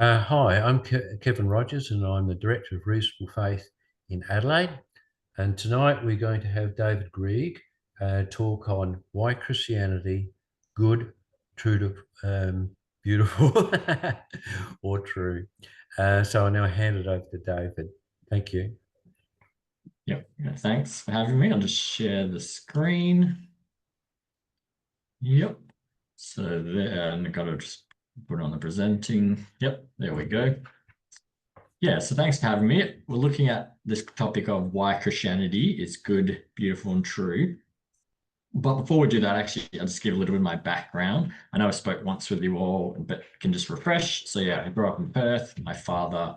Hi, I'm Kevin Rogers, and I'm the Director of Reasonable Faith in Adelaide. And tonight we're going to have David Graieg talk on why Christianity good, true to beautiful, or true. So I now hand it over to David. Thank you. Yep, thanks for having me. I'll just share the screen. Yep. So there, and I've got to just put it on the presenting. Yep, there we go. Yeah, so thanks for having me. We're looking at this topic of why Christianity is good, beautiful, and true. But before we do that, actually, I'll just give a little bit of my background. I know I spoke once with you all, but can just refresh. So yeah, I grew up in Perth. My father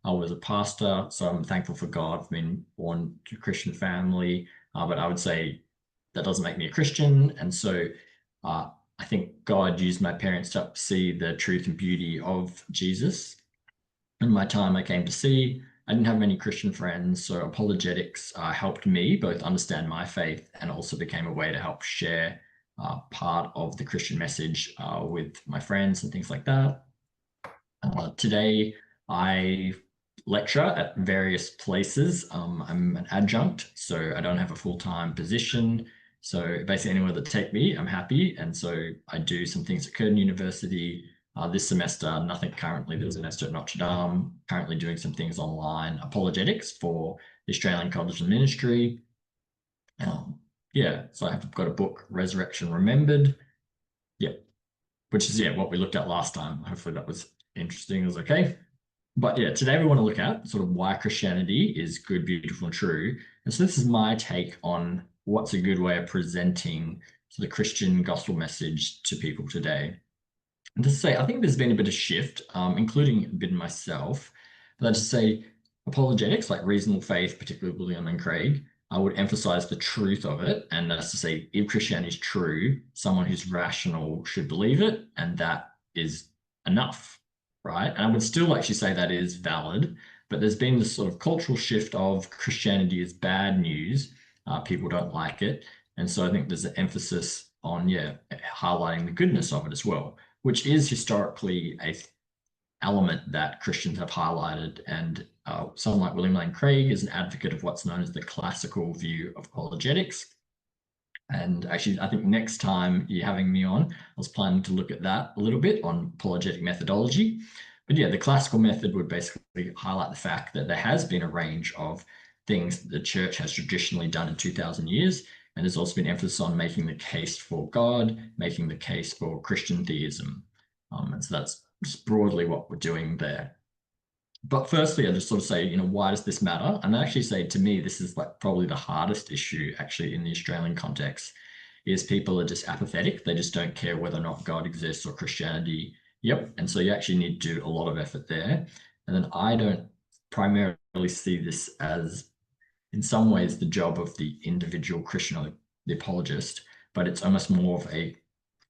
was a pastor, so I'm thankful for God for being born to a Christian family. But I would say that doesn't make me a Christian. And so I think God used my parents to see the truth and beauty of Jesus. In my time, I came to see, I didn't have many Christian friends, so apologetics helped me both understand my faith and also became a way to help share part of the Christian message with my friends and things like that. Today, I lecture at various places. I'm an adjunct, so I don't have a full-time position. So basically anywhere that take me, I'm happy. And so I do some things at Curtin University. This semester, nothing currently. There's a semester at Notre Dame, currently doing some things online, apologetics for the Australian College of Ministries. Yeah, so I've got a book, Resurrection Remembered. Yeah, which is, what we looked at last time. Hopefully that was interesting. It was okay. But yeah, today we want to look at sort of why Christianity is good, beautiful, and true. And so this is my take on what's a good way of presenting the Christian gospel message to people today. And to say, I think there's been a bit of shift, including a bit in myself. But to say apologetics, like reasonable faith, particularly William and Craig, I would emphasize the truth of it. And that's to say, if Christianity is true, someone who's rational should believe it, and that is enough, right? And I would still actually say that is valid, but there's been this sort of cultural shift of Christianity is bad news. People don't like it. And so I think there's an emphasis on, highlighting the goodness of it as well, which is historically a element that Christians have highlighted. And someone like William Lane Craig is an advocate of what's known as the classical view of apologetics. And actually, I think next time you're having me on, I was planning to look at that a little bit on apologetic methodology. But yeah, the classical method would basically highlight the fact that there has been a range of things that the church has traditionally done in 2000 years. And there's also been emphasis on making the case for God, making the case for Christian theism. And so that's just broadly what we're doing there. But firstly, I just sort of say, why does this matter? And I actually say, to me, this is like probably the hardest issue actually in the Australian context, is people are just apathetic. They just don't care whether or not God exists or Christianity. Yep. And so you actually need to do a lot of effort there. And then I don't primarily see this as, in some ways, the job of the individual Christian or the apologist, but it's almost more of a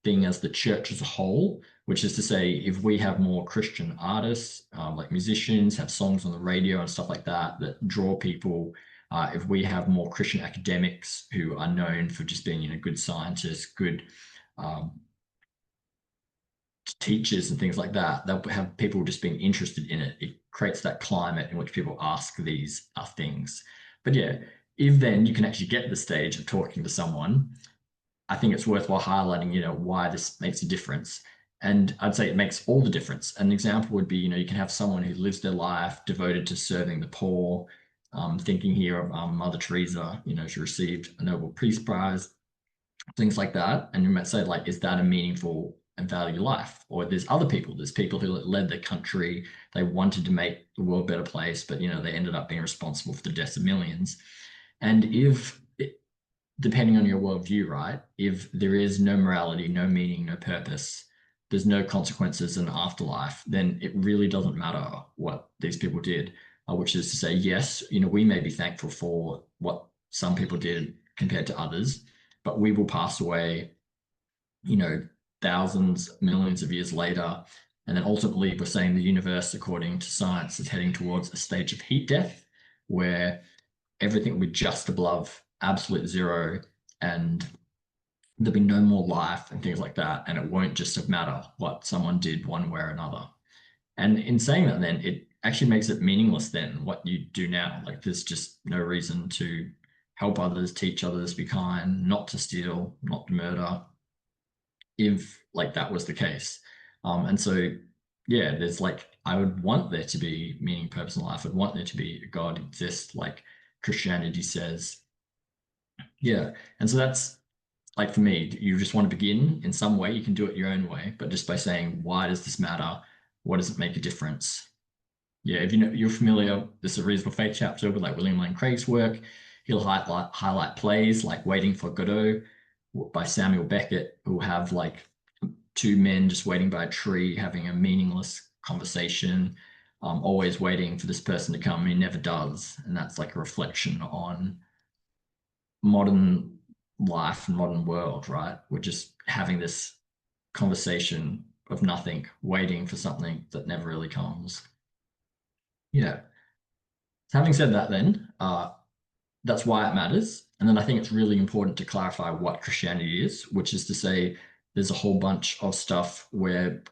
thing as the church as a whole, which is to say, if we have more Christian artists, like musicians, have songs on the radio and stuff like that, that draw people, if we have more Christian academics who are known for just being, good scientists, good teachers and things like that, they'll have people just being interested in it. It creates that climate in which people ask these things. But yeah, if then you can actually get to the stage of talking to someone, I think it's worthwhile highlighting, why this makes a difference. And I'd say it makes all the difference. An example would be, you can have someone who lives their life devoted to serving the poor. Thinking here of Mother Teresa, she received a Nobel Peace Prize, things like that. And you might say, like, is that a meaningful and value life? Or there's people who led their country, they wanted to make the world a better place, but, they ended up being responsible for the deaths of millions. And depending on your worldview, right? If there is no morality, no meaning, no purpose, there's no consequences in the afterlife, then it really doesn't matter what these people did, which is to say, yes, we may be thankful for what some people did compared to others, but we will pass away, thousands, millions of years later. And then ultimately, we're saying the universe, according to science, is heading towards a stage of heat death, where everything will be just above absolute zero, and there'll be no more life and things like that. And it won't just matter what someone did one way or another. And in saying that, then it actually makes it meaningless then what you do now. Like there's just no reason to help others, teach others, be kind, not to steal, not to murder, if like that was the case. And so, yeah, there's like, I would want there to be meaning, purpose in life. I'd want there to be a God exist, like Christianity says. Yeah. And so that's like for me, you just want to begin in some way. You can do it your own way, but just by saying, why does this matter? What does it make a difference? Yeah, if you know you're familiar, this is a Reasonable Faith chapter with like William Lane Craig's work. He'll highlight plays like Waiting for Godot by Samuel Beckett, who have like two men just waiting by a tree, having a meaningless conversation, always waiting for this person to come, and he never does. And that's like a reflection on modern life and modern world, right? We're just having this conversation of nothing, waiting for something that never really comes. Yeah. So having said that, then that's why it matters. And then I think it's really important to clarify what Christianity is, which is to say there's a whole bunch of stuff where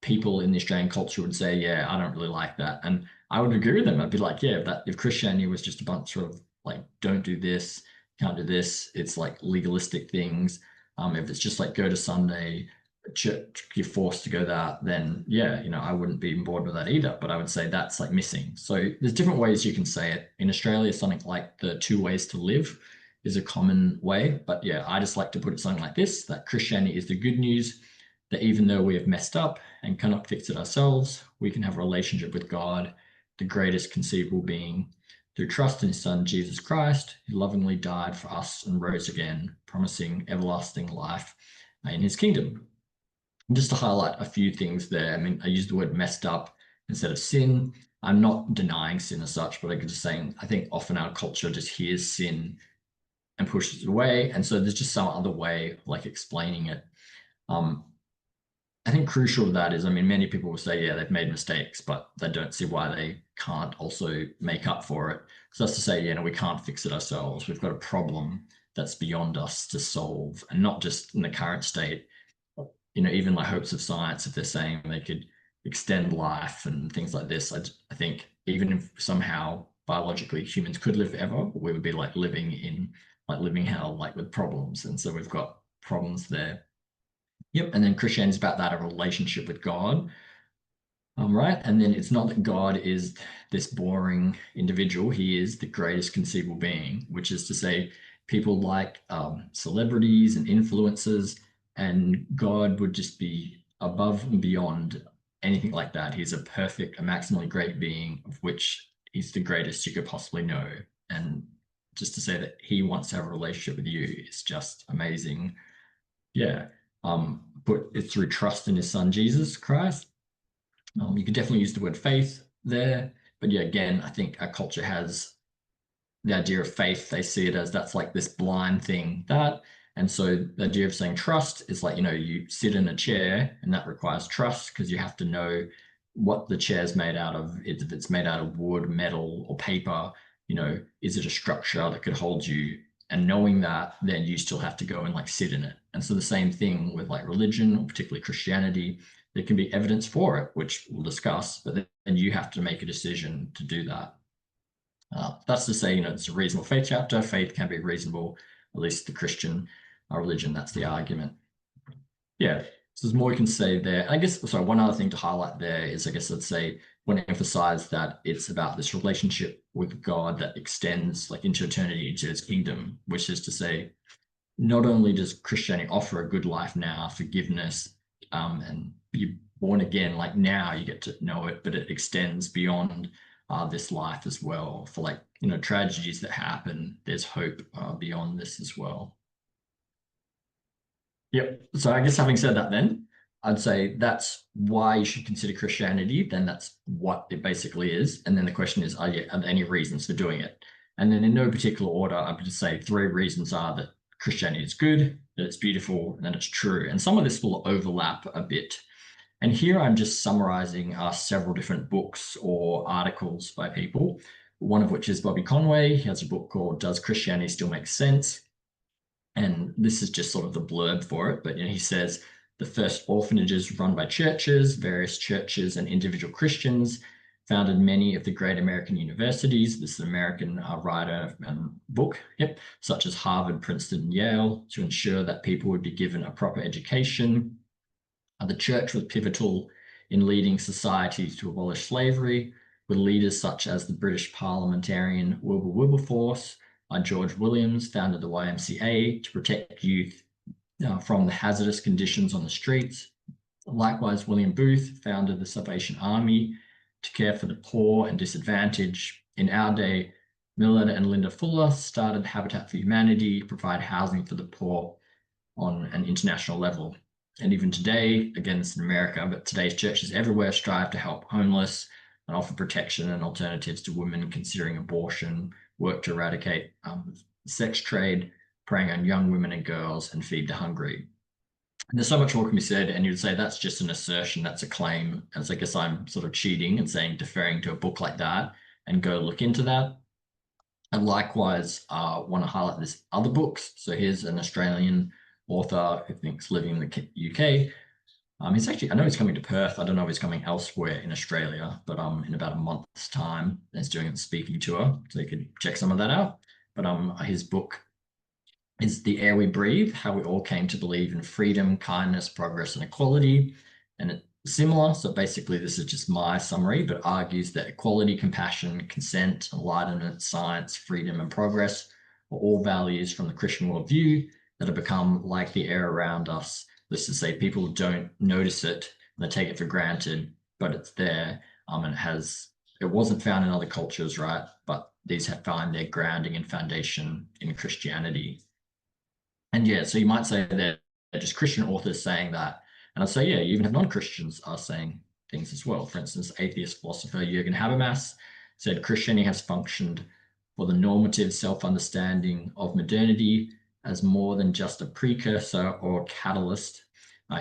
people in the Australian culture would say, yeah, I don't really like that. And I would agree with them. I'd be like, yeah, if Christianity was just a bunch of like, don't do this, can't do this, it's like legalistic things. If it's just like go to Sunday, church, you're forced to go that, then yeah, I wouldn't be on board with that either. But I would say that's like missing. So there's different ways you can say it. In Australia, something like the 2 ways to live is a common way. But yeah, I just like to put it something like this, that Christianity is the good news, that even though we have messed up and cannot fix it ourselves, we can have a relationship with God, the greatest conceivable being, through trust in his son, Jesus Christ, who lovingly died for us and rose again, promising everlasting life in his kingdom. And just to highlight a few things there, I mean, I used the word messed up instead of sin. I'm not denying sin as such, but I'm just saying, I think often our culture just hears sin and pushes it away. And so there's just some other way of like explaining it. I think crucial to that is, I mean, many people will say, yeah, they've made mistakes, but they don't see why they can't also make up for it. So that's to say, we can't fix it ourselves. We've got a problem that's beyond us to solve, and not just in the current state. Even like hopes of science, if they're saying they could extend life and things like this, I think even if somehow biologically humans could live forever, we would be like living hell, like with problems. And so we've got problems there. Yep. And then Christianity is about that, a relationship with God. Right. And then it's not that God is this boring individual. He is the greatest conceivable being, which is to say people like celebrities and influencers, and God would just be above and beyond anything like that. He's a perfect, a maximally great being, of which he's the greatest you could possibly know. And just to say that he wants to have a relationship with you is just amazing. Yeah. But it's through trust in his son, Jesus Christ. You could definitely use the word faith there. But yeah, again, I think our culture has the idea of faith. They see it as that's like this blind thing and so the idea of saying trust is like, you sit in a chair and that requires trust because you have to know what the chair's made out of. If it's made out of wood, metal, or paper, is it a structure that could hold you? And knowing that, then you still have to go and like sit in it. And so the same thing with like religion, or particularly Christianity, there can be evidence for it, which we'll discuss, but then you have to make a decision to do that. That's to say, it's a reasonable faith chapter. Faith can be reasonable, at least the Christian religion. That's the argument. Yeah, so there's more you can say there. I guess, sorry, one other thing to highlight there is, I guess, let's say, want to emphasize that it's about this relationship with God that extends like into eternity, into his kingdom, which is to say, not only does Christianity offer a good life now, forgiveness, and be born again, like now you get to know it, but it extends beyond this life as well. For like, tragedies that happen, there's hope beyond this as well. Yep. So I guess having said that, then I'd say that's why you should consider Christianity. Then that's what it basically is. And then the question is, are there any reasons for doing it? And then in no particular order, I would just say 3 reasons are that Christianity is good, that it's beautiful, and that it's true. And some of this will overlap a bit. And here I'm just summarizing several different books or articles by people, one of which is Bobby Conway. He has a book called Does Christianity Still Make Sense? And this is just sort of the blurb for it. But he says, the first orphanages run by churches, various churches and individual Christians, founded many of the great American universities. This is an American writer and book, such as Harvard, Princeton, and Yale, to ensure that people would be given a proper education. The church was pivotal in leading societies to abolish slavery, with leaders such as the British parliamentarian Wilberforce. George Williams founded the YMCA to protect youth from the hazardous conditions on the streets. Likewise, William Booth founded the Salvation Army to care for the poor and disadvantaged. In our day, Millard and Linda Fuller started Habitat for Humanity to provide housing for the poor on an international level. And even today, again, it's in America, but today's churches everywhere strive to help homeless and offer protection and alternatives to women considering abortion, work to eradicate sex trade, preying on young women and girls, and feed the hungry. And there's so much more can be said, and you'd say that's just an assertion, that's a claim. As I guess I'm sort of cheating and saying, deferring to a book like that and go look into that. And likewise, want to highlight this other books. So here's an Australian author who thinks living in the UK. He's actually, I know he's coming to Perth. I don't know if he's coming elsewhere in Australia, but in about a month's time, he's doing a speaking tour, so you can check some of that out. But his book is The Air We Breathe, How We All Came to Believe in Freedom, Kindness, Progress, and Equality. And it's similar, so basically this is just my summary, but argues that equality, compassion, consent, enlightenment, science, freedom, and progress are all values from the Christian worldview that have become like the air around us. This is to say people don't notice it, and they take it for granted, but it's there, and it wasn't found in other cultures, right? But these have found their grounding and foundation in Christianity. And yeah, so you might say they're just Christian authors saying that. And I'd say, yeah, you even have non-Christians are saying things as well. For instance, atheist philosopher Jürgen Habermas said Christianity has functioned for the normative self-understanding of modernity as more than just a precursor or catalyst.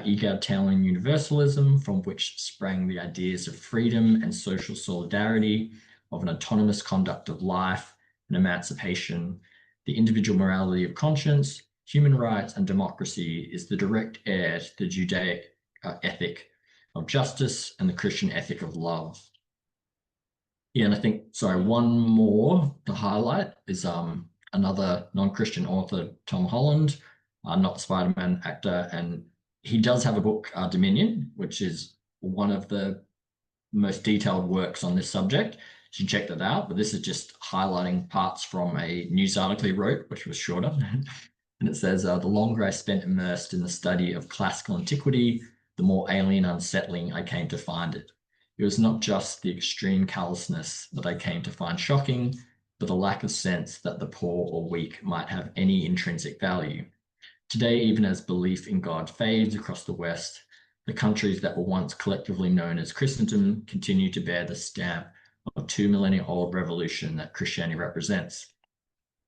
Egalitarian universalism, from which sprang the ideas of freedom and social solidarity, of an autonomous conduct of life and emancipation, the individual morality of conscience, human rights, and democracy, is the direct heir to the Judaic ethic of justice and the Christian ethic of love. Yeah, and I think, sorry, one more to highlight is another non-Christian author, Tom Holland, not the Spider-Man actor, and he does have a book, Dominion, which is one of the most detailed works on this subject. You should check that out, but this is just highlighting parts from a news article he wrote, which was shorter. And it says, the longer I spent immersed in the study of classical antiquity, the more alien and unsettling I came to find it. It was not just the extreme callousness that I came to find shocking, but the lack of sense that the poor or weak might have any intrinsic value. Today, even as belief in God fades across the West, the countries that were once collectively known as Christendom continue to bear the stamp of 2 millennia-old revolution that Christianity represents.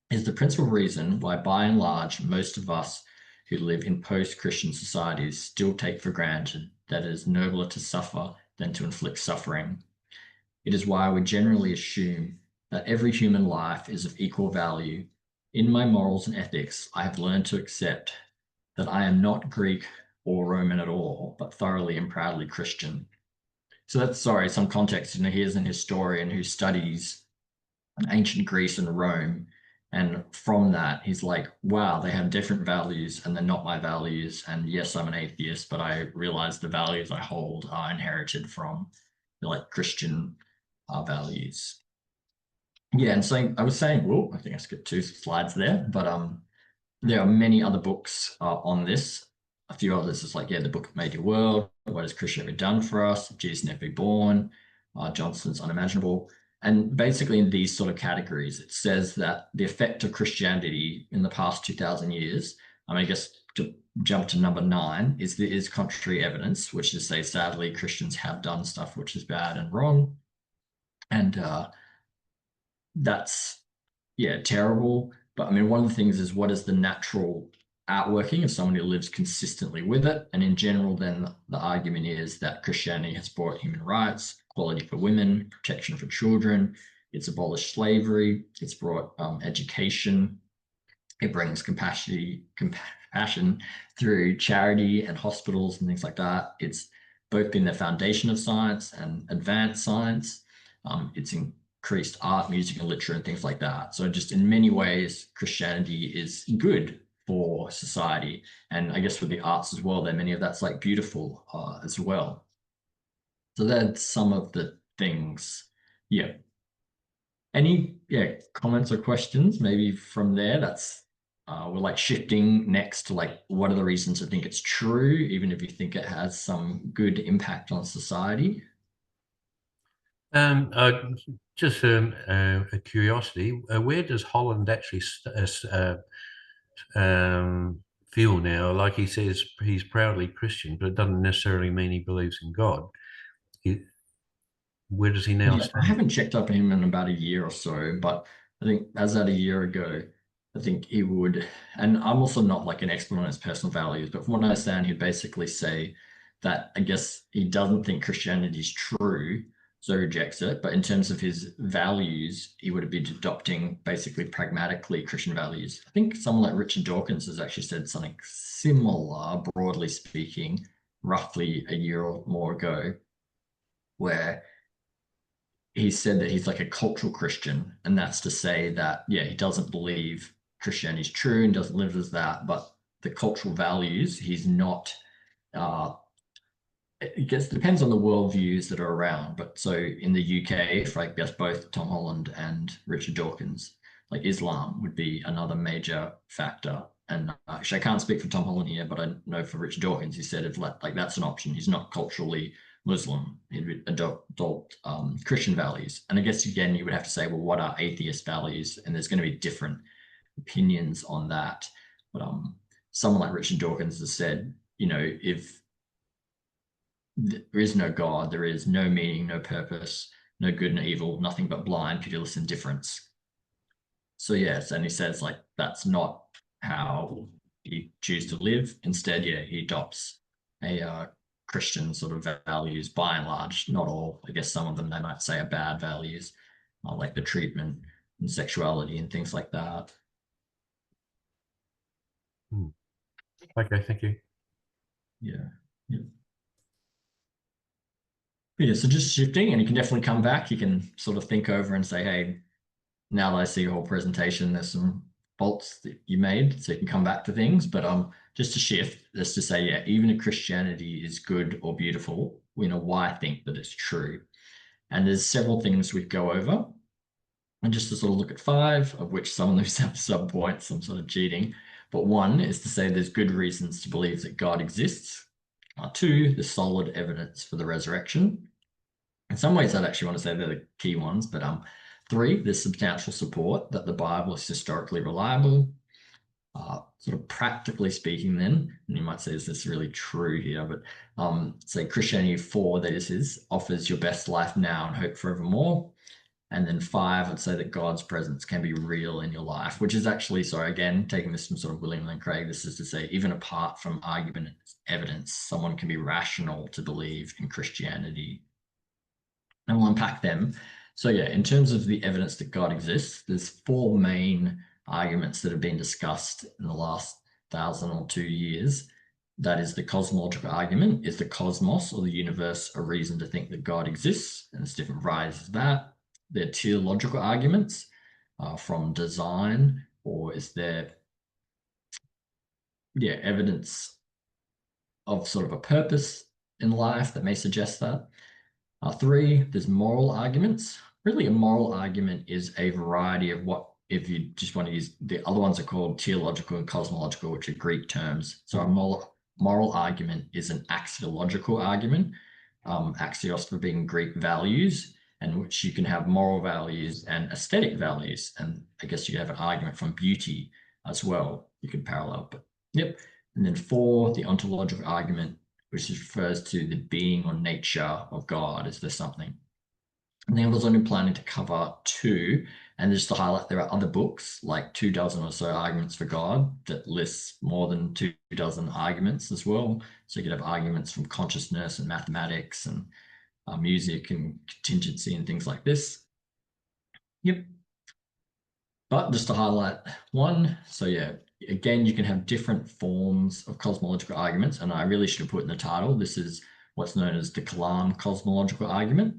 Is the principal reason why, by and large, most of us who live in post-Christian societies still take for granted that it is nobler to suffer than to inflict suffering. It is why we generally assume that every human life is of equal value. In my morals and ethics, I have learned to accept that I am not Greek or Roman at all, but thoroughly and proudly Christian. So that's, sorry, some context. Here's an historian who studies ancient Greece and Rome. And from that, he's like, wow, they have different values and they're not my values. And yes, I'm an atheist, but I realize the values I hold are inherited from like Christian values. Yeah, and so I was saying, well, I think I skipped 2 slides there, but there are many other books on this. A few others is like, yeah, the Book of Made Your World, What Has Christianity Done for Us, Jesus Never Be Born, Johnson's Unimaginable. And basically in these sort of categories, it says that the effect of Christianity in the past 2,000 years, I guess to jump to number 9, is there is contrary evidence, which is say, sadly, Christians have done stuff which is bad and wrong. And that's, yeah, terrible. But one of the things is, what is the natural outworking of someone who lives consistently with it? And in general, then the argument is that Christianity has brought human rights, equality for women, protection for children. It's abolished slavery. It's brought education. It brings compassion passion through charity and hospitals and things like that. It's both been the foundation of science and advanced science. It's increased art, music, and literature and things like that. So just in many ways, Christianity is good for society. And I guess with the arts as well, there many of that's like beautiful as well. So that's some of the things. Yeah. Any comments or questions maybe from there? That's we're like shifting next to like what are the reasons to think it's true, even if you think it has some good impact on society. Just a curiosity, where does Holland actually feel now? Like he says he's proudly Christian, but it doesn't necessarily mean he believes in God. Where does he now I stand? haven't checked up on him in about a year or so, but I think as at a year ago, I think he would, and I'm also not like an expert on his personal values, but from what I understand, he'd basically say that I guess he doesn't think Christianity is true, so he rejects it. But in terms of his values, he would have been adopting basically pragmatically Christian values. I think someone like Richard Dawkins has actually said something similar, broadly speaking, roughly a year or more ago, where he said that he's like a cultural Christian, and that's to say that he doesn't believe Christianity is true and doesn't live as that, but the cultural values he's not. It depends on the worldviews that are around, but so in the UK, for like both Tom Holland and Richard Dawkins, like Islam would be another major factor. And actually, I can't speak for Tom Holland here, but I know for Richard Dawkins, he said if like that's an option. He's not culturally Muslim, he'd adopt Christian values. And I guess again, you would have to say, well, what are atheist values? And there's going to be different opinions on that. But someone like Richard Dawkins has said, if there is no God, there is no meaning, no purpose, no good, no evil, nothing but blind, pitiless indifference. So yes, and he says like that's not how he chooses to live. Instead, he adopts a Christian sort of values by and large, not all. I guess some of them they might say are bad values, like the treatment and sexuality and things like that. Okay, thank you. Yeah. So just shifting, and you can definitely come back. You can sort of think over and say, hey, now that I see your whole presentation, there's some faults that you made, so you can come back to things. But just to shift, just to say, even if Christianity is good or beautiful, why I think that it's true. And there's several things we go over. And just to sort of look at 5, of which some of those have sub-points, I'm sort of cheating. But 1 is to say there's good reasons to believe that God exists. 2, there's solid evidence for the resurrection. In some ways, I'd actually want to say they're the key ones, but 3, there's substantial support that the Bible is historically reliable. Sort of practically speaking then, and you might say, is this really true here? But say Christianity 4, that is, offers your best life now and hope forevermore. And then 5, I'd say that God's presence can be real in your life, which is actually, sorry, again, taking this from sort of William Lane Craig, this is to say, even apart from argument and evidence, someone can be rational to believe in Christianity. And we'll unpack them. So in terms of the evidence that God exists, there's 4 main arguments that have been discussed in the last 1,000 or 2 years. That is the cosmological argument. Is the cosmos or the universe a reason to think that God exists? And there's different varieties of that. There are teleological arguments from design, or is there evidence of sort of a purpose in life that may suggest that. 3, there's moral arguments. Really, a moral argument is a variety of what, if you just want to use, the other ones are called teleological and cosmological, which are Greek terms. So a moral argument is an axiological argument, axios for being Greek values, and which you can have moral values and aesthetic values. And I guess you could have an argument from beauty as well. You could parallel, but And then 4, the ontological argument, which refers to the being or nature of God. Is there something? And then I was only planning to cover 2, and just to highlight, there are other books, like 24 or so arguments for God, that lists more than 24 arguments as well. So you could have arguments from consciousness and mathematics and music and contingency and things like this. But just to highlight 1, so again, you can have different forms of cosmological arguments, and I really should have put in the title, this is what's known as the Kalam cosmological argument,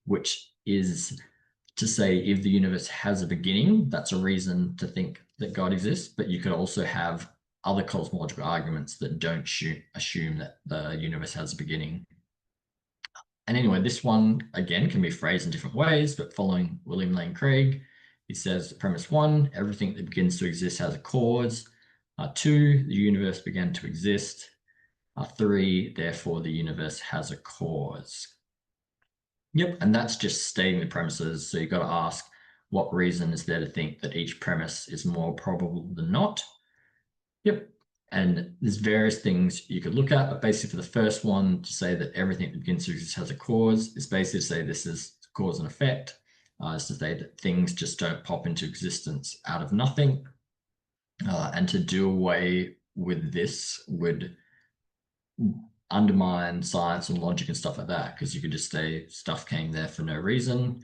which is to say if the universe has a beginning, that's a reason to think that God exists, but you could also have other cosmological arguments that don't assume that the universe has a beginning. And anyway, this one, again, can be phrased in different ways, but following William Lane Craig, he says, premise 1, everything that begins to exist has a cause. 2, the universe began to exist. 3, therefore, the universe has a cause. Yep, and that's just stating the premises. So you've got to ask, what reason is there to think that each premise is more probable than not? Yep, and there's various things you could look at, but basically for the first one, to say that everything that begins to exist has a cause, is basically to say this is cause and effect. Is to say that things just don't pop into existence out of nothing. And to do away with this would undermine science and logic and stuff like that, because you could just say stuff came there for no reason.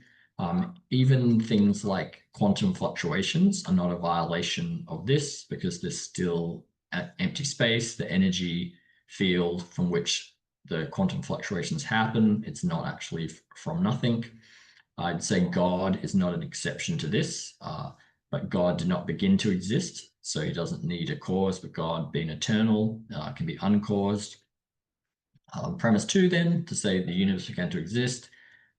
Even things like quantum fluctuations are not a violation of this, because there's still an empty space, the energy field from which the quantum fluctuations happen. It's not actually from nothing. I'd say God is not an exception to this, but God did not begin to exist, so he doesn't need a cause, but God, being eternal, can be uncaused. Premise 2 then, to say the universe began to exist.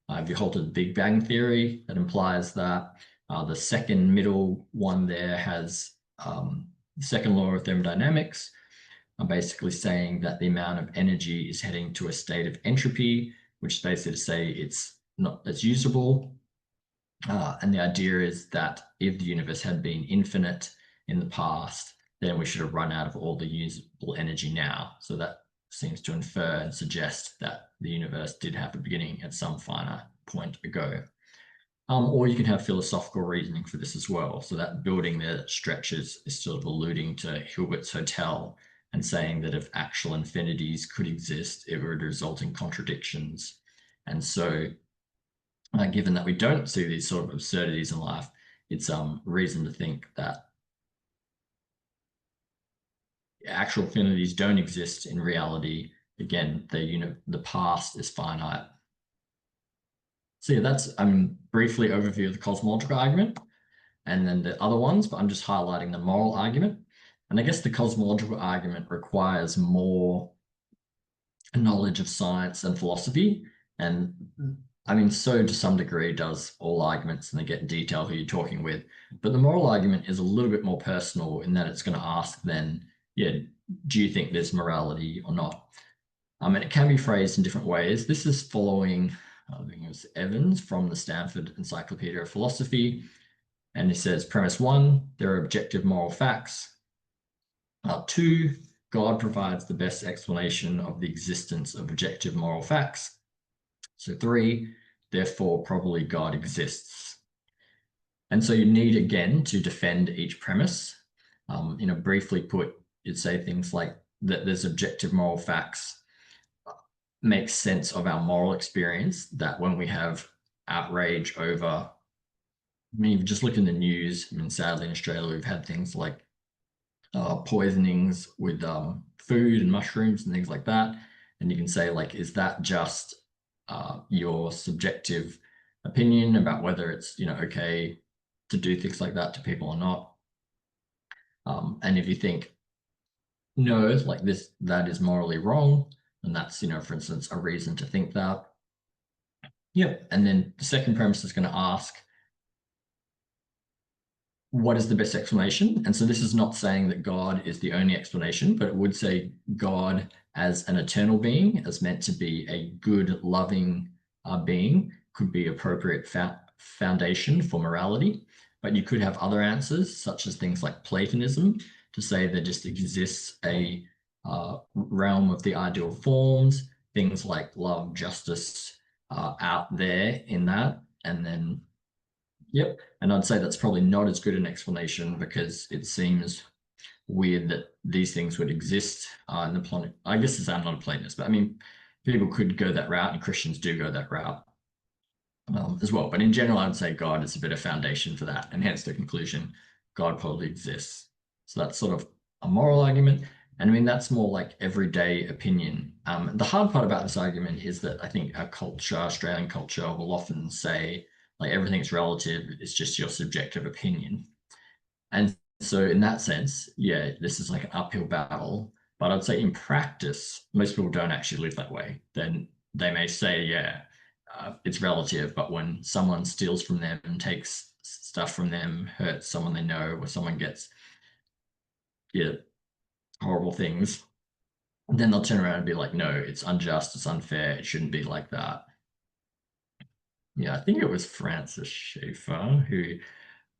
If you hold to the Big Bang Theory, that implies that. The second middle one there has the second law of thermodynamics. I'm basically saying that the amount of energy is heading to a state of entropy, which is basically to say it's not as usable. And the idea is that if the universe had been infinite in the past, then we should have run out of all the usable energy now. So that seems to infer and suggest that the universe did have a beginning at some finite point ago. Or you can have philosophical reasoning for this as well. So that building there that stretches is sort of alluding to Hilbert's Hotel and saying that if actual infinities could exist, it would result in contradictions. And so given that we don't see these sort of absurdities in life, it's reason to think that actual infinities don't exist in reality. Again, the past is finite. So yeah, that's briefly overview of the cosmological argument and then the other ones, but I'm just highlighting the moral argument. And I guess the cosmological argument requires more knowledge of science and philosophy. And so to some degree does all arguments, and they get in detail who you're talking with. But the moral argument is a little bit more personal in that it's going to ask then, do you think there's morality or not? And it can be phrased in different ways. This is following, I think it was Evans from the Stanford Encyclopedia of Philosophy. And it says, premise 1, there are objective moral facts. 2, God provides the best explanation of the existence of objective moral facts. So 3, therefore, probably God exists. And so you need, again, to defend each premise. Briefly put, you'd say things like that there's objective moral facts, makes sense of our moral experience, that when we have outrage over, if you just look in the news, sadly in Australia, we've had things like poisonings with food and mushrooms and things like that. And you can say, is that just your subjective opinion about whether it's okay to do things like that to people or not? And if you think no, that is morally wrong, and that's for instance a reason to think that. Yep. And then the second premise is going to ask, what is the best explanation? And so this is not saying that God is the only explanation, but it would say God as an eternal being, as meant to be a good, loving being, could be appropriate foundation for morality. But you could have other answers, such as things like Platonism, to say there just exists a realm of the ideal forms, things like love, justice out there in that. And then, yep, and I'd say that's probably not as good an explanation, because it seems weird that these things would exist in the planet. I guess I'm not a Platonist, but people could go that route, and Christians do go that route as well. But in general, I would say God is a better foundation for that, and hence the conclusion, God probably exists. So that's sort of a moral argument. And I mean, that's more like everyday opinion. The hard part about this argument is that I think our culture, Australian culture, will often say like everything's relative, it's just your subjective opinion. And so in that sense, yeah, this is like an uphill battle. But I'd say in practice, most people don't actually live that way. Then they may say, yeah, it's relative, but when someone steals from them and takes stuff from them, hurts someone they know, or someone gets, yeah, horrible things, then they'll turn around and be like, no, it's unjust, it's unfair, it shouldn't be like that. Yeah, I think it was Francis Schaeffer who,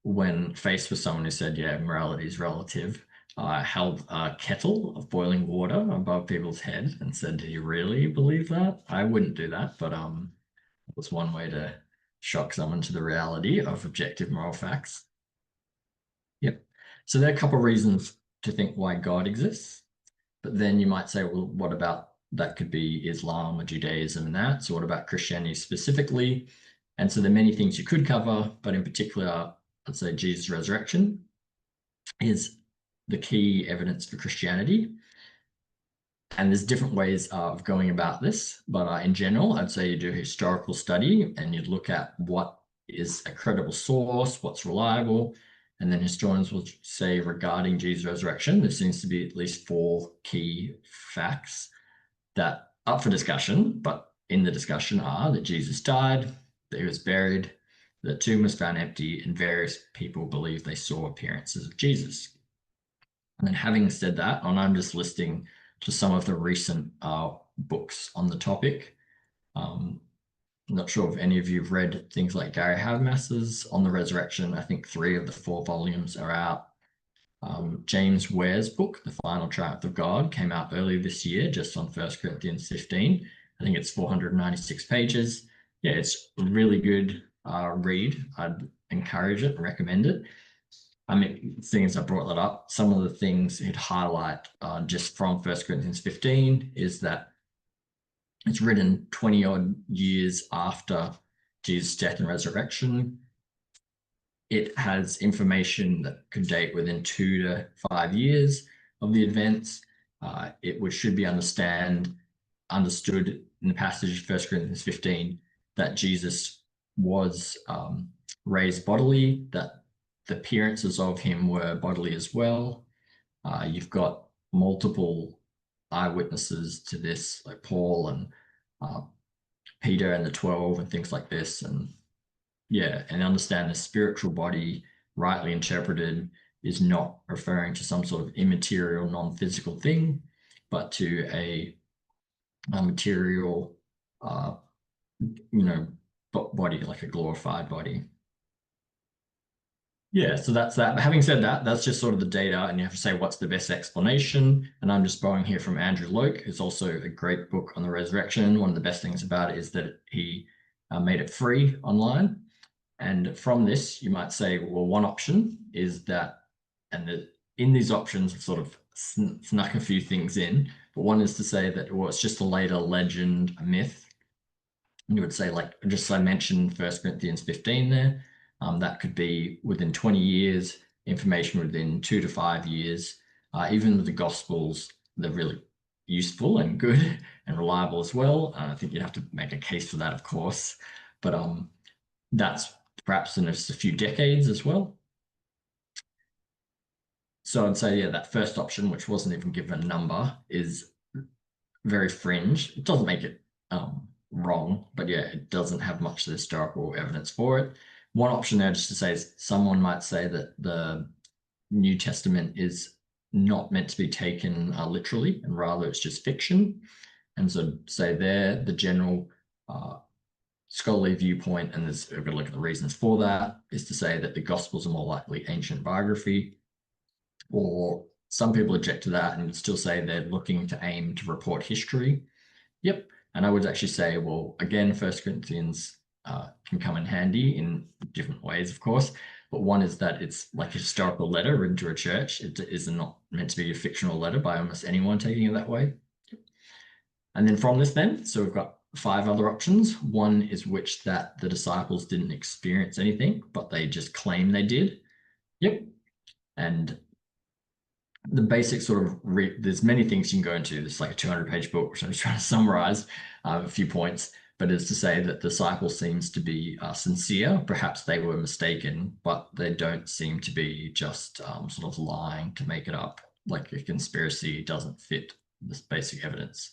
when faced with someone who said, yeah, morality is relative, held a kettle of boiling water above people's head and said, do you really believe that? I wouldn't do that, but it was one way to shock someone to the reality of objective moral facts. Yep. So there are a couple of reasons to think why God exists. But then you might say, well, what about that could be Islam or Judaism and that? So what about Christianity specifically? And so there are many things you could cover, but in particular, I'd say Jesus' resurrection is the key evidence for Christianity. And there's different ways of going about this, but in general, I'd say you do a historical study and you'd look at what is a credible source, what's reliable, and then historians will say regarding Jesus' resurrection, there seems to be at least 4 key facts that are up for discussion, but in the discussion are that Jesus died, that he was buried, the tomb was found empty, and various people believe they saw appearances of Jesus. And then having said that, and I'm just listing just some of the recent books on the topic. I'm not sure if any of you have read things like Gary Habermas's On the Resurrection. I think 3 of the 4 volumes are out. James Ware's book, The Final Triumph of God, came out earlier this year, just on 1 Corinthians 15. I think it's 496 pages. Yeah, it's a really good read. I'd encourage it and recommend it. I mean, things I brought that up, some of the things he'd highlight just from 1 Corinthians 15 is that it's written 20 odd years after Jesus' death and resurrection. It has information that could date within 2 to 5 years of the events. It should be understood in the passage of 1 Corinthians 15 that Jesus was raised bodily, that the appearances of him were bodily as well. You've got multiple eyewitnesses to this, like Paul and Peter and the 12 and things like this. And yeah, and understand the spiritual body, rightly interpreted, is not referring to some sort of immaterial, non-physical thing, but to a material, body, like a glorified body. Yeah, so that's that. But having said that, that's just sort of the data, and you have to say what's the best explanation. And I'm just borrowing here from Andrew Loke, who's also a great book on the resurrection. One of the best things about it is that he made it free online. And from this, you might say, well, one option is that, and in these options, I've sort of snuck a few things in, but one is to say that, well, it's just a later legend, a myth. And you would say, like, just I mentioned 1 Corinthians 15 there, that could be within 20 years, information within 2 to 5 years. Even with the Gospels, they're really useful and good and reliable as well. I think you'd have to make a case for that, of course, but that's perhaps in just a few decades as well. So I'd say, yeah, that first option, which wasn't even given a number, is very fringe. It doesn't make it wrong, but yeah, it doesn't have much historical evidence for it. One option there, just to say, is someone might say that the New Testament is not meant to be taken literally, and rather it's just fiction. And so say there, the general scholarly viewpoint, and we've got to look at the reasons for that, is to say that the Gospels are more likely ancient biography, or some people object to that and would still say they're looking to aim to report history. Yep. And I would actually say, well, again, 1 Corinthians can come in handy in different ways, of course. But one is that it's like a historical letter written to a church. It is not meant to be a fictional letter by almost anyone taking it that way. And then from this then, so we've got 5 other options. One is which that the disciples didn't experience anything, but they just claim they did. Yep. And the basic sort of there's many things you can go into. It's like a 200-page book, which I'm just trying to summarize a few points. But it's to say that the disciple seems to be sincere. Perhaps they were mistaken, but they don't seem to be just sort of lying to make it up. Like a conspiracy doesn't fit this basic evidence.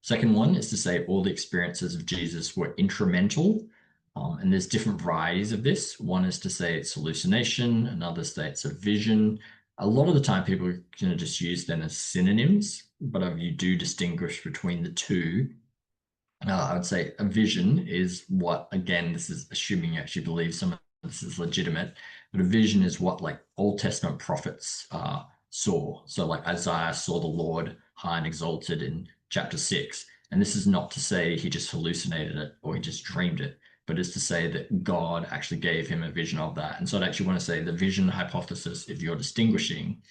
Second one is to say all the experiences of Jesus were intramental. And there's different varieties of this. One is to say it's hallucination. Another states a vision. A lot of the time people can just use them as synonyms, but if you do distinguish between the two, I would say a vision is what, again, this is assuming you actually believe some of this is legitimate, but a vision is what like Old Testament prophets saw. So like Isaiah saw the Lord high and exalted in chapter 6. And this is not to say he just hallucinated it or he just dreamed it, but it's to say that God actually gave him a vision of that. And so I'd actually want to say the vision hypothesis, if you're distinguishing,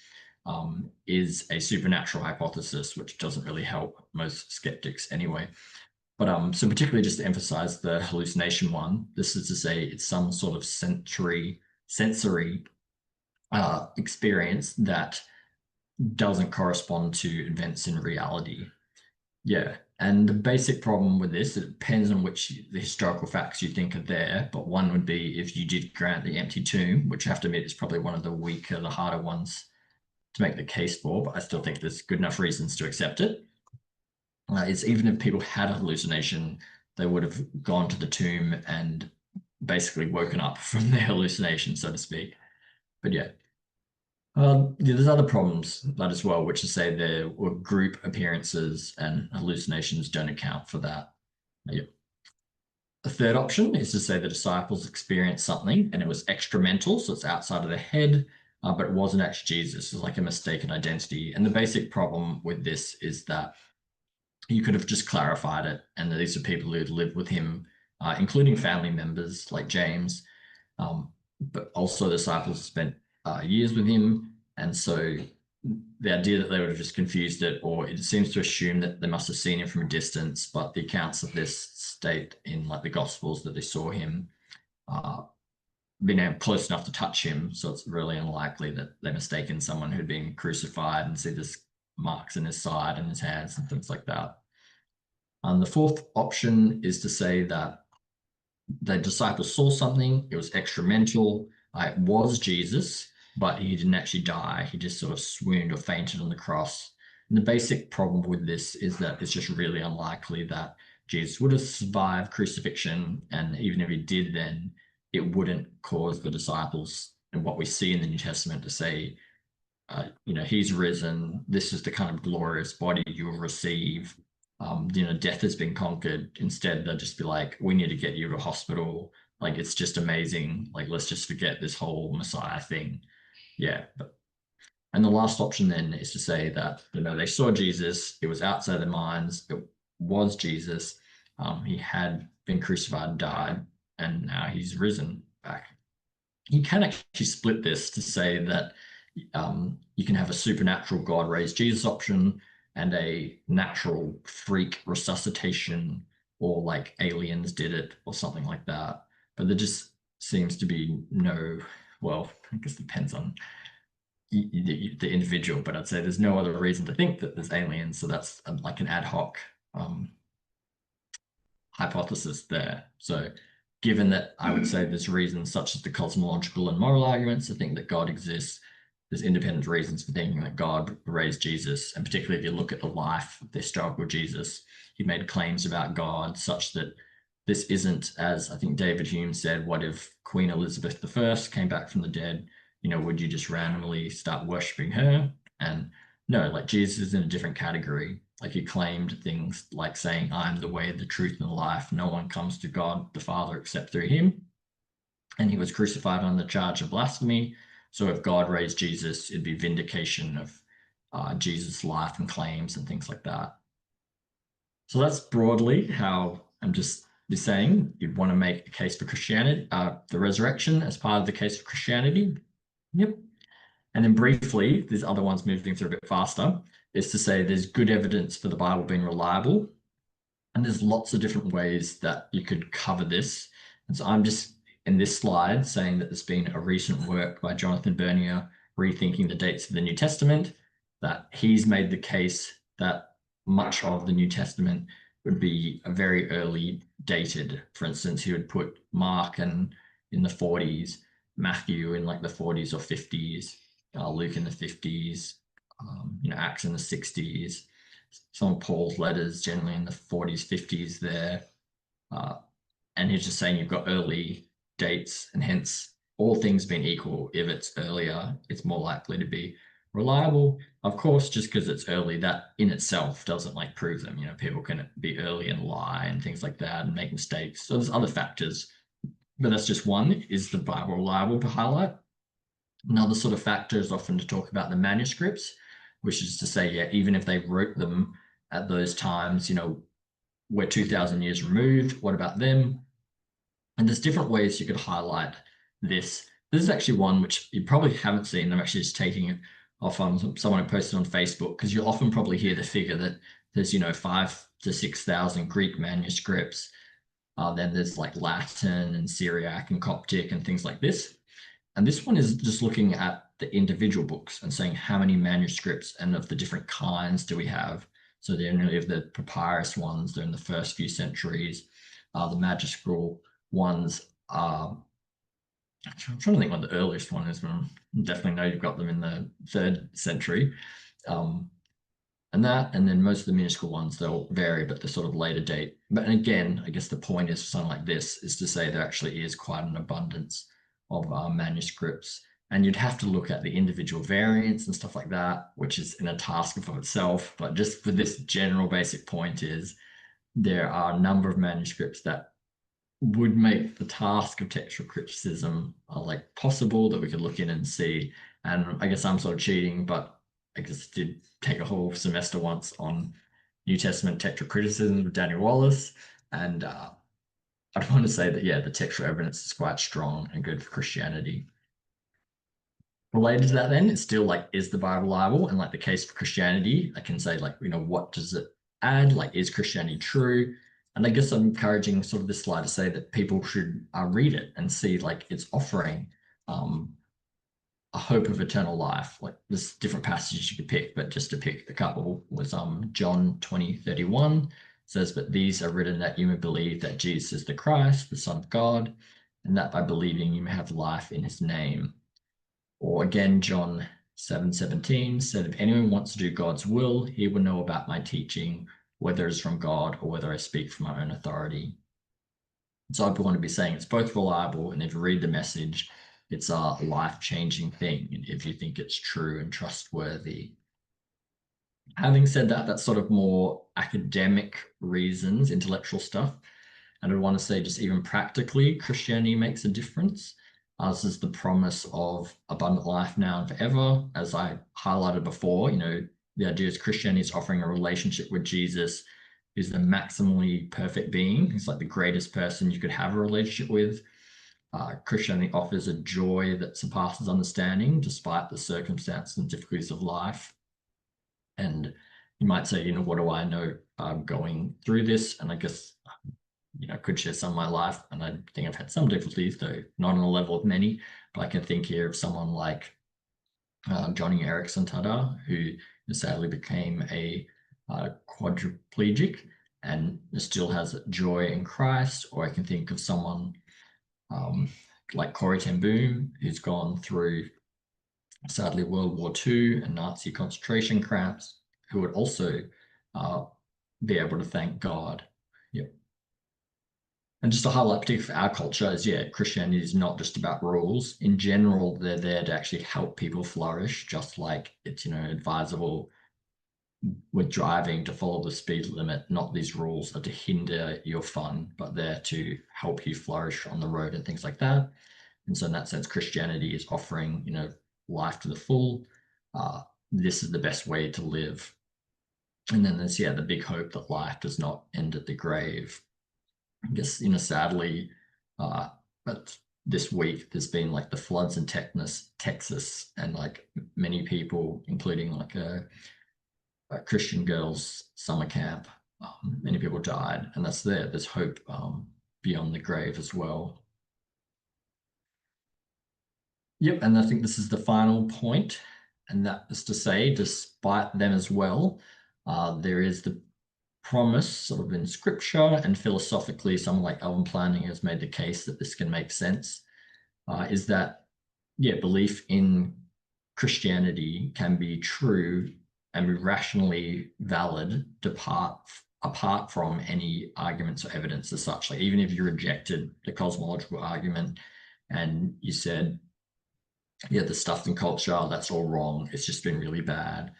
is a supernatural hypothesis, which doesn't really help most skeptics anyway. But so particularly just to emphasize the hallucination one, this is to say it's some sort of sensory experience that doesn't correspond to events in reality. Yeah, and the basic problem with this, it depends on the historical facts you think are there, but one would be if you did grant the empty tomb, which I have to admit is probably one of the weaker, the harder ones to make the case for, but I still think there's good enough reasons to accept it. It's even if people had a hallucination, they would have gone to the tomb and basically woken up from their hallucination, so to speak. But yeah. There's other problems that as well, which is say there were group appearances and hallucinations don't account for that. Yeah. A third option is to say the disciples experienced something and it was extramental, so it's outside of their head, but it wasn't actually Jesus. It's like a mistaken identity. And the basic problem with this is that you could have just clarified it, and these are people who'd lived with him, including family members like James, but also the disciples spent years with him, and so the idea that they would have just confused it, or it seems to assume that they must have seen him from a distance, but the accounts of this state in like the Gospels that they saw him being close enough to touch him, so it's really unlikely that they're mistaken someone who'd been crucified and see this marks in his side and his hands and things like that. The fourth option is to say that the disciples saw something, it was extramental, it was Jesus, but he didn't actually die. He just sort of swooned or fainted on the cross. And the basic problem with this is that it's just really unlikely that Jesus would have survived crucifixion. And even if he did, then it wouldn't cause the disciples and what we see in the New Testament to say, he's risen. This is the kind of glorious body you'll receive. Death has been conquered. Instead, they'll just be like, we need to get you to a hospital. Like, it's just amazing. Like, let's just forget this whole Messiah thing. Yeah. And the last option then is to say that, they saw Jesus. It was outside their minds. It was Jesus. He had been crucified and died, and now he's risen back. You can actually split this to say that you can have a supernatural God raised Jesus option and a natural freak resuscitation, or like aliens did it or something like that. But there just seems to be I guess it depends on the individual, but I'd say there's no other reason to think that there's aliens. So that's like an ad hoc hypothesis there. So given that I would say there's reasons such as the cosmological and moral arguments to think that God exists, there's independent reasons for thinking that God raised Jesus. And particularly if you look at the life of the historical Jesus, he made claims about God such that this isn't, as I think David Hume said, what if Queen Elizabeth I came back from the dead? Would you just randomly start worshipping her? And no, like Jesus is in a different category. Like he claimed things like saying, I'm the way, the truth, and the life. No one comes to God the Father except through him. And he was crucified on the charge of blasphemy. So if God raised Jesus, it'd be vindication of Jesus' life and claims and things like that. So that's broadly how I'm just saying you'd want to make a case for Christianity, the resurrection as part of the case for Christianity. Yep. And then briefly, there's other ones moving through a bit faster, is to say there's good evidence for the Bible being reliable. And there's lots of different ways that you could cover this. And so I'm just in this slide saying that there's been a recent work by Jonathan Bernier rethinking the dates of the New Testament. that he's made the case that much of the New Testament would be a very early dated. For instance, he would put Mark in the 40s, Matthew in like the 40s or 50s, Luke in the 50s, Acts in the 60s, some of Paul's letters generally in the 40s, 50s there. And he's just saying you've got early dates, and hence all things being equal, if it's earlier, it's more likely to be reliable. Of course, just because it's early, that in itself doesn't like prove them. People can be early and lie and things like that and make mistakes. So there's other factors, but that's just one. Is the Bible reliable to highlight? Another sort of factor is often to talk about the manuscripts, which is to say, yeah, even if they wrote them at those times, we're 2,000 years removed. What about them? And there's different ways you could highlight this. This is actually one which you probably haven't seen. I'm actually just taking it off on someone who posted on Facebook, because you'll often probably hear the figure that there's 5,000 to 6,000 Greek manuscripts. Then there's like Latin and Syriac and Coptic and things like this. And this one is just looking at the individual books and saying how many manuscripts and of the different kinds do we have. So they're only of the papyrus ones, they're in the first few centuries. The magistral ones are, I'm trying to think what the earliest one is, but I definitely know you've got them in the 3rd century. And then most of the minuscule ones, they'll vary, but they're sort of later date. But again, I guess the point is for something like this is to say there actually is quite an abundance of manuscripts. And you'd have to look at the individual variants and stuff like that, which is in a task of itself. But just for this general basic point is there are a number of manuscripts that would make the task of textual criticism like possible, that we could look in and see. And I guess I'm sort of cheating, but I just did take a whole semester once on New Testament textual criticism with Daniel Wallace. And I'd want to say that, yeah, the textual evidence is quite strong and good for Christianity. Related to that then, it's still like, is the Bible reliable? And like the case for Christianity, I can say like, what does it add? Like, is Christianity true? And I guess I'm encouraging sort of this slide to say that people should read it and see like it's offering a hope of eternal life. Like there's different passages you could pick, but just to pick a couple was John 20:31 says, but these are written that you may believe that Jesus is the Christ, the Son of God, and that by believing you may have life in his name. Or again, John 7:17 said, if anyone wants to do God's will, he will know about my teaching, whether it's from God or whether I speak from my own authority. So I want to be saying it's both reliable, and if you read the message, it's a life-changing thing if you think it's true and trustworthy. Having said that, that's sort of more academic reasons, intellectual stuff. And I want to say just even practically, Christianity makes a difference. This is the promise of abundant life now and forever. As I highlighted before, the idea is Christianity is offering a relationship with Jesus, who's the maximally perfect being. He's like the greatest person you could have a relationship with. Christianity offers a joy that surpasses understanding despite the circumstances and difficulties of life. And you might say, what do I know going through this? And I guess, I could share some of my life, and I think I've had some difficulties, though not on a level of many. But I can think here of someone like Johnny Erickson Tada, who sadly became a quadriplegic and still has joy in Christ. Or I can think of someone like Corrie ten Boom, who's gone through, sadly, World War II and Nazi concentration camps, who would also be able to thank God. Yep. And just to highlight, particularly for our culture, is Christianity is not just about rules. In general, they're there to actually help people flourish, just like it's, advisable with driving to follow the speed limit. Not these rules are to hinder your fun, but they're to help you flourish on the road and things like that. And so in that sense, Christianity is offering, life to the full. This is the best way to live. And then there's, the big hope that life does not end at the grave. I guess, sadly, but this week there's been like the floods in Texas, and like many people, including like a Christian girls' summer camp, many people died, and that's there. There's hope beyond the grave as well. Yep, and I think this is the final point. And that is to say, despite them as well, there is the promise sort of in scripture, and philosophically, someone like Alvin Planting has made the case that this can make sense, is that, yeah, belief in Christianity can be true and be rationally valid apart from any arguments or evidence as such. Like, even if you rejected the cosmological argument and you said, yeah, the stuff in culture, that's all wrong, it's just been really bad,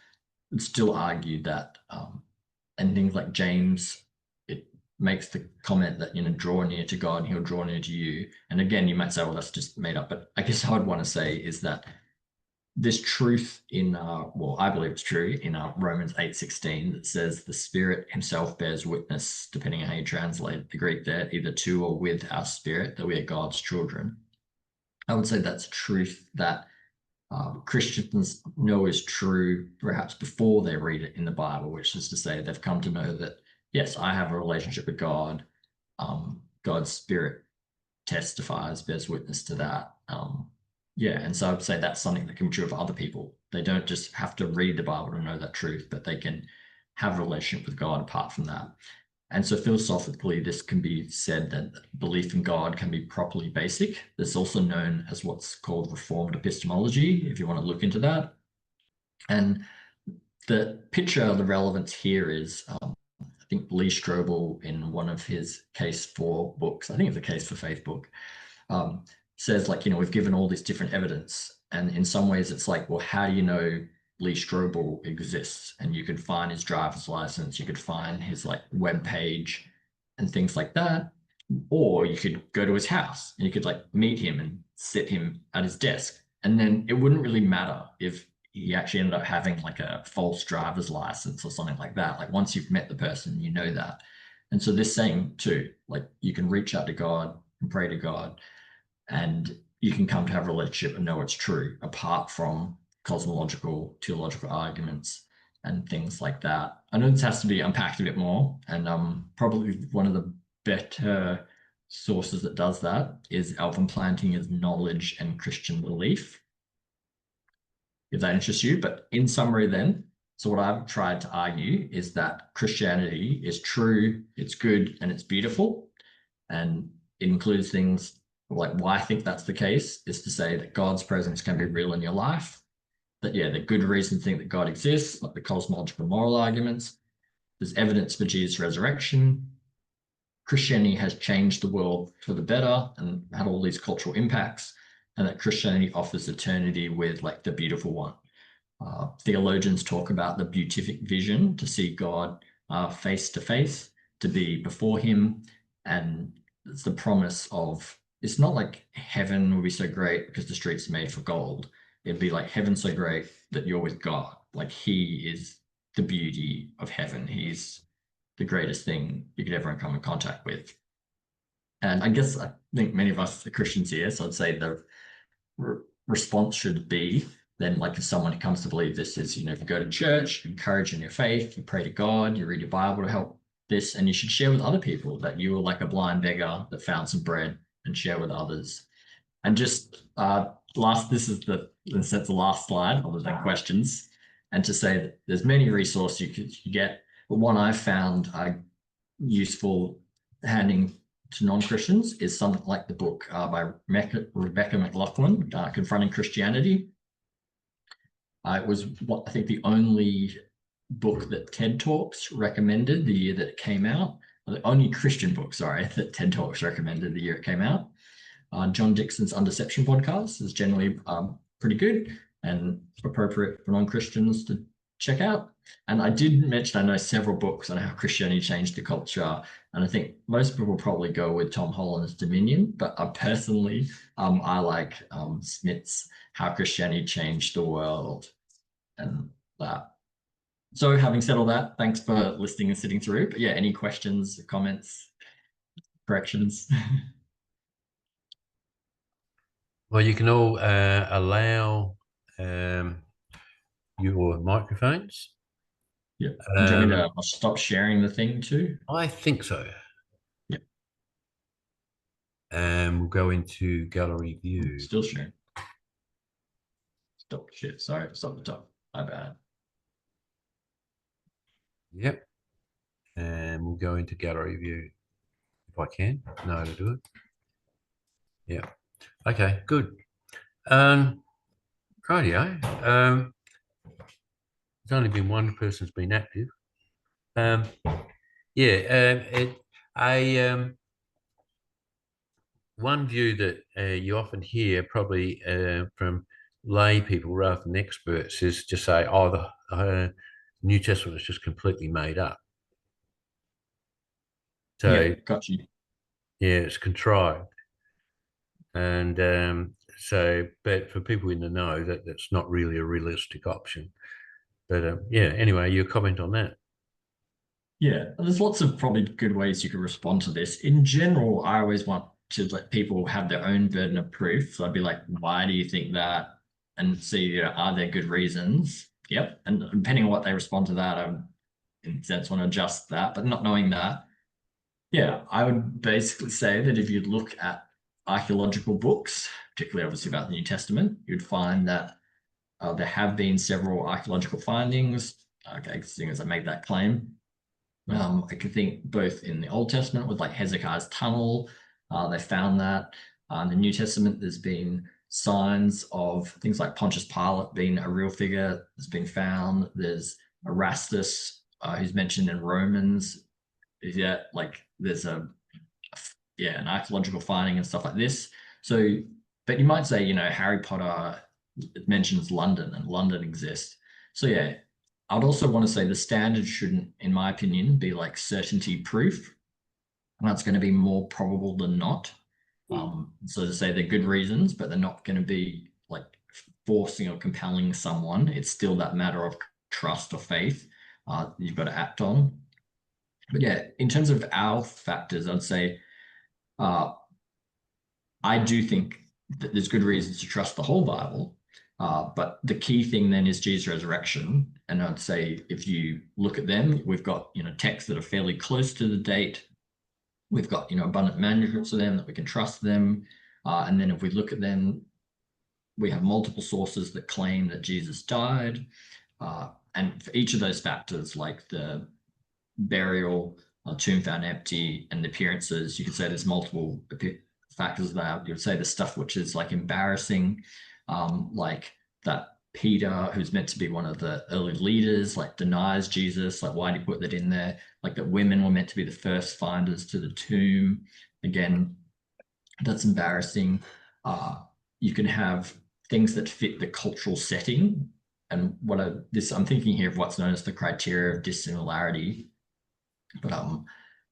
would still argue that, and things like James, it makes the comment that, draw near to God and he'll draw near to you. And again, you might say, well, that's just made up. But I guess I would want to say is that this truth in, well, I believe it's true in Romans 8:16 that says the Spirit himself bears witness, depending on how you translate the Greek there, either to or with our spirit, that we are God's children. I would say that's truth that Christians know is true perhaps before they read it in the Bible, which is to say they've come to know that, yes, I have a relationship with God. God's Spirit testifies, bears witness to that. Yeah, and so I would say that's something that can be true of other people. They don't just have to read the Bible to know that truth, but they can have a relationship with God apart from that. And so philosophically, this can be said that belief in God can be properly basic. It's also known as what's called Reformed epistemology, if you want to look into that. And the picture of the relevance here is, I think Lee Strobel, in one of his Case for books, I think it's a Case for Faith book, says, like, we've given all this different evidence. And in some ways, it's like, well, how do you know Lee Strobel exists? And you could find his driver's license, you could find his web page and things like that. Or you could go to his house and you could meet him and sit him at his desk. And then it wouldn't really matter if he actually ended up having a false driver's license or something like that. Once you've met the person, you know that. And so this saying too, you can reach out to God and pray to God, and you can come to have a relationship and know it's true apart from cosmological, theological arguments and things like that. I know this has to be unpacked a bit more, and probably one of the better sources that does that is Alvin Plantinger's Knowledge and Christian Belief, if that interests you. But in summary then, so what I've tried to argue is that Christianity is true, it's good, and it's beautiful. And it includes things like, why I think that's the case is to say that God's presence can be real in your life, that, yeah, the good reason to think that God exists, like the cosmological moral arguments. There's evidence for Jesus' resurrection. Christianity has changed the world for the better and had all these cultural impacts, and that Christianity offers eternity with the beautiful one. Theologians talk about the beatific vision, to see God face to face, to be before him. And it's the promise of, it's not like heaven will be so great because the streets are made for gold. It'd be like heaven so great that you're with God. He is the beauty of heaven. He's the greatest thing you could ever come in contact with. And I think many of us are Christians here, so I'd say the response should be then, if someone who comes to believe this is, if you go to church, you encourage in your faith, you pray to God, you read your Bible to help this, and you should share with other people that you were like a blind beggar that found some bread, and share with others. And just this is the last slide other than questions, and to say that there's many resources you could get, but one I found useful handing to non-Christians is something like the book by Rebecca McLaughlin, Confronting Christianity. It was I think the only book that TED Talks recommended the year that it came out. The only Christian book, sorry, that TED Talks recommended the year it came out. John Dixon's Undeception podcast is generally pretty good and appropriate for non-Christians to check out. And I did mention, I know several books on how Christianity changed the culture, and I think most people probably go with Tom Holland's Dominion, but personally, I like Smith's How Christianity Changed the World, and that. So having said all that, thanks for listening and sitting through. But yeah, any questions, comments, corrections? Well, you can all allow your microphones. Yeah. Do you want me to stop sharing the thing too? I think so. Yeah. And we'll go into gallery view. Still sharing. shit. Sorry, stop the top. My bad. Yep. And we'll go into gallery view if I can. Know how to do it. Yeah. Okay, good. Rightio. It's only been one person's been active. One view that you often hear, probably from lay people rather than experts, is to say, "Oh, the New Testament is just completely made up." So Yeah, got you. yeah, it's contrived, and but for people in the know, that's not really a realistic option. But yeah, anyway, your comment on that? Yeah, there's lots of probably good ways you could respond to this. In general, I always want to let people have their own burden of proof. So I'd be like, why do you think that? And see, are there good reasons? Yep. And depending on what they respond to that, I, in a sense, want to adjust that. But not knowing that, yeah, I would basically say that if you look at archaeological books, particularly obviously about the New Testament, you'd find that there have been several archaeological findings. Okay, seeing as I make that claim. I could think both in the Old Testament with like Hezekiah's tunnel, they found that. In the New Testament, there's been signs of things like Pontius Pilate being a real figure that's been found. There's Erastus, who's mentioned in Romans. Yeah, like there's an archaeological finding and stuff like this. So, but you might say, Harry Potter, it mentions London and London exists. So yeah, I'd also want to say the standard shouldn't, in my opinion, be like certainty proof. And that's going to be more probable than not. So to say they're good reasons, but they're not going to be like forcing or compelling someone. It's still that matter of trust or faith you've got to act on. But yeah, in terms of our factors, I'd say I do think that there's good reasons to trust the whole Bible. But the key thing then is Jesus' resurrection. And I'd say if you look at them, we've got texts that are fairly close to the date. We've got abundant manuscripts of them that we can trust them. And then if we look at them, we have multiple sources that claim that Jesus died. And for each of those factors, like the burial, tomb found empty, and the appearances, you could say there's multiple factors that you would say the stuff which is like embarrassing, like that Peter, who's meant to be one of the early leaders, like denies Jesus. Like, why did he put that in there? Like that women were meant to be the first finders to the tomb. Again, that's embarrassing. You can have things that fit the cultural setting. And I'm thinking here of what's known as the criteria of dissimilarity. But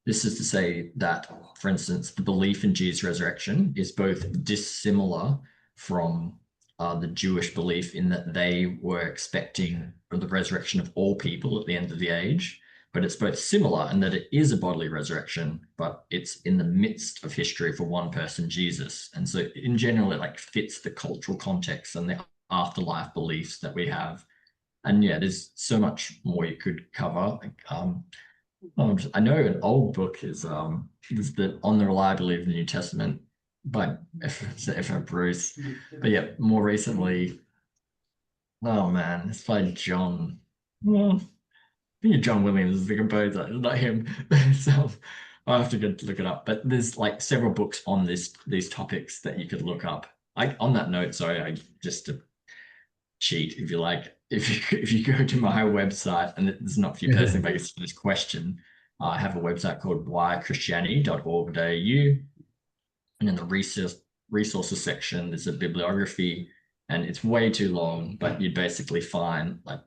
this is to say that, for instance, the belief in Jesus' resurrection is both dissimilar from the Jewish belief in that they were expecting the resurrection of all people at the end of the age, but it's both similar in that it is a bodily resurrection, but it's in the midst of history for one person, Jesus. And so in general, it like fits the cultural context and the afterlife beliefs that we have. And yeah, there's so much more you could cover. I know an old book is On the Reliability of the New Testament by F. Bruce. But yeah, more recently, oh man, it's by John. Well, I think John Williams is the composer, not him. So I'll have to go look it up. But there's like several books on these topics that you could look up. On that note, sorry, just to cheat, if you like, if you go to my website, and this is not for you personally, but it's for this question, I have a website called whychristianity.org.au, and in the resources section, there's a bibliography, and it's way too long, but you'd basically find like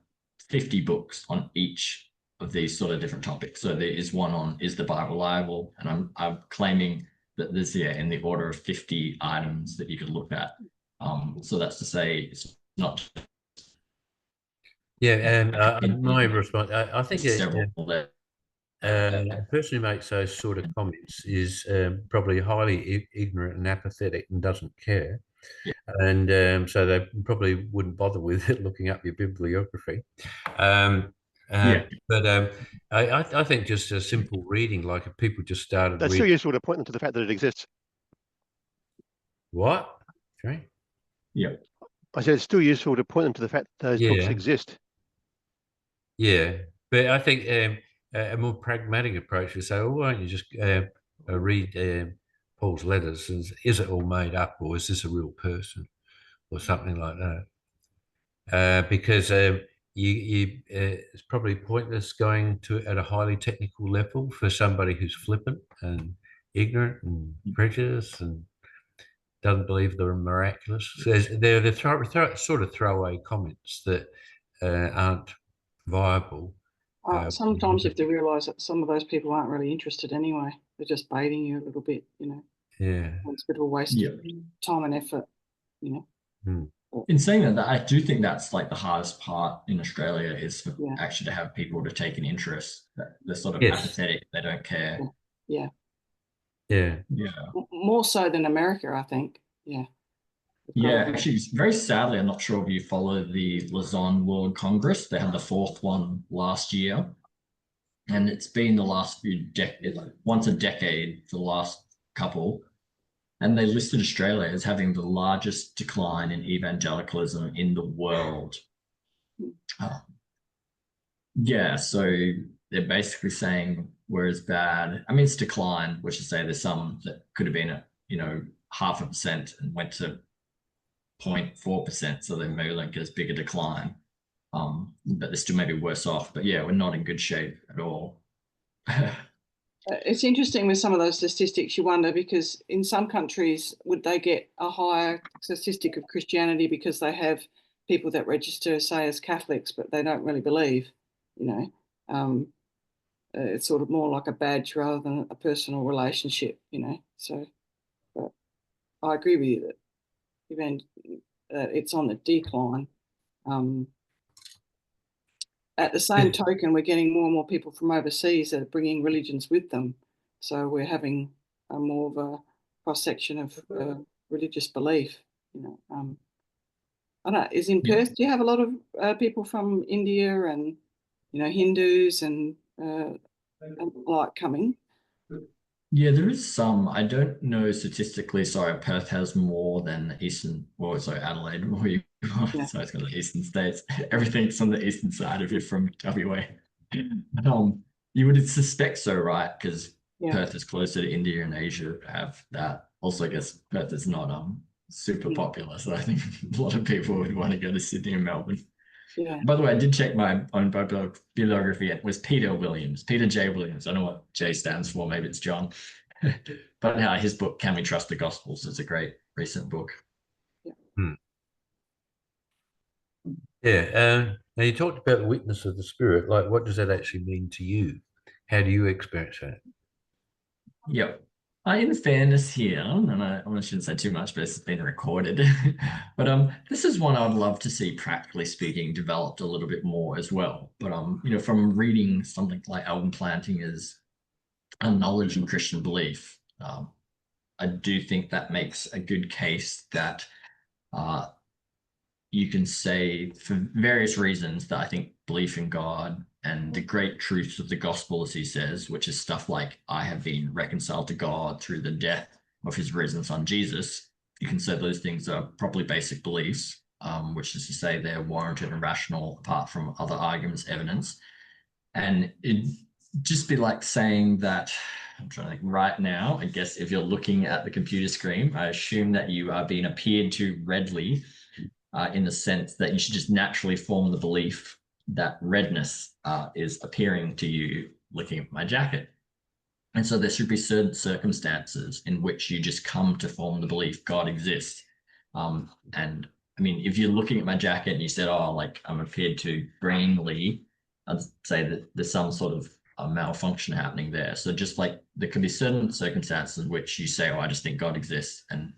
50 books on each of these sort of different topics. So there is one on, is the Bible reliable? And I'm claiming that there's in the order of 50 items that you could look at. So that's to say it's not. Yeah, and my response, I think several the person who makes those sort of comments is probably highly ignorant and apathetic and doesn't care. Yeah. And so they probably wouldn't bother with it, looking up your bibliography. But I think just a simple reading, like if people just started That's reading. so useful to point them to the fact that it exists. What? Okay. Yeah. I said it's still useful to point them to the fact that those books exist. Yeah, but I think a more pragmatic approach would say, well, why don't you just read Paul's letters? And is it all made up, or is this a real person, or something like that? Because it's probably pointless going to at a highly technical level for somebody who's flippant and ignorant and prejudiced and doesn't believe they're miraculous. So they're sort of throwaway comments that aren't viable. Sometimes you have to realise that some of those people aren't really interested anyway. They're just baiting you a little bit, you know. Yeah. It's a bit of a waste of time and effort, you know. In saying that, I do think that's like the hardest part in Australia is for actually to have people to take an interest. They're sort of apathetic. They don't care. Yeah. More so than America, I think. Yeah. Yeah, actually, very sadly, I'm not sure if you follow the Lausanne World Congress. They had the 4th one last year. And it's been the last few decades, like once a decade for the last couple. And they listed Australia as having the largest decline in evangelicalism in the world. So they're basically saying we're as bad. I mean, it's declined, which is to say there's some that could have been at, 0.5% and went to 0.4%. So they maybe don't get as big a decline. But they're still maybe worse off. But yeah, we're not in good shape at all. It's interesting with some of those statistics, you wonder, because in some countries, would they get a higher statistic of Christianity because they have people that register, say, as Catholics, but they don't really believe, it's sort of more like a badge rather than a personal relationship, So but I agree with you that it's on the decline. At the same token, we're getting more and more people from overseas that are bringing religions with them. So we're having more of a cross-section of religious belief. I don't know, is in Perth, do you have a lot of people from India and, Hindus and like coming? Yeah, there is some. I don't know statistically. Sorry, Perth has more than Adelaide. So it's got the eastern states. Everything's on the eastern side of it from WA. You would suspect so, right? Because Perth is closer to India and Asia have that. Also, I guess Perth is not super popular, so I think a lot of people would want to go to Sydney and Melbourne. Yeah. By the way, I did check my own bibliography. It was Peter J. Williams. I don't know what J stands for. Maybe it's John. But his book, Can We Trust the Gospels, is a great recent book. Now you talked about the witness of the Spirit. Like, what does that actually mean to you? How do you experience that? Yep. In fairness here, and I shouldn't say too much, but it's been recorded. But this is one I'd love to see, practically speaking, developed a little bit more as well. But from reading something like Album Planting is a knowledge in Christian belief, I do think that makes a good case that you can say, for various reasons, that I think belief in God and the great truths of the gospel, as he says, which is stuff like, I have been reconciled to God through the death of his risen son, Jesus. You can say those things are probably basic beliefs, which is to say they're warranted and rational apart from other arguments, evidence. And it'd just be like saying that, I'm trying to think right now, I guess if you're looking at the computer screen, I assume that you are being appeared to redly, in the sense that you should just naturally form the belief that redness is appearing to you looking at my jacket. And so there should be certain circumstances in which you just come to form the belief God exists. And I mean, if you're looking at my jacket and you said, I'm appeared to greenly, I'd say that there's some sort of malfunction happening there. So just like there could be certain circumstances in which you say, I just think God exists. And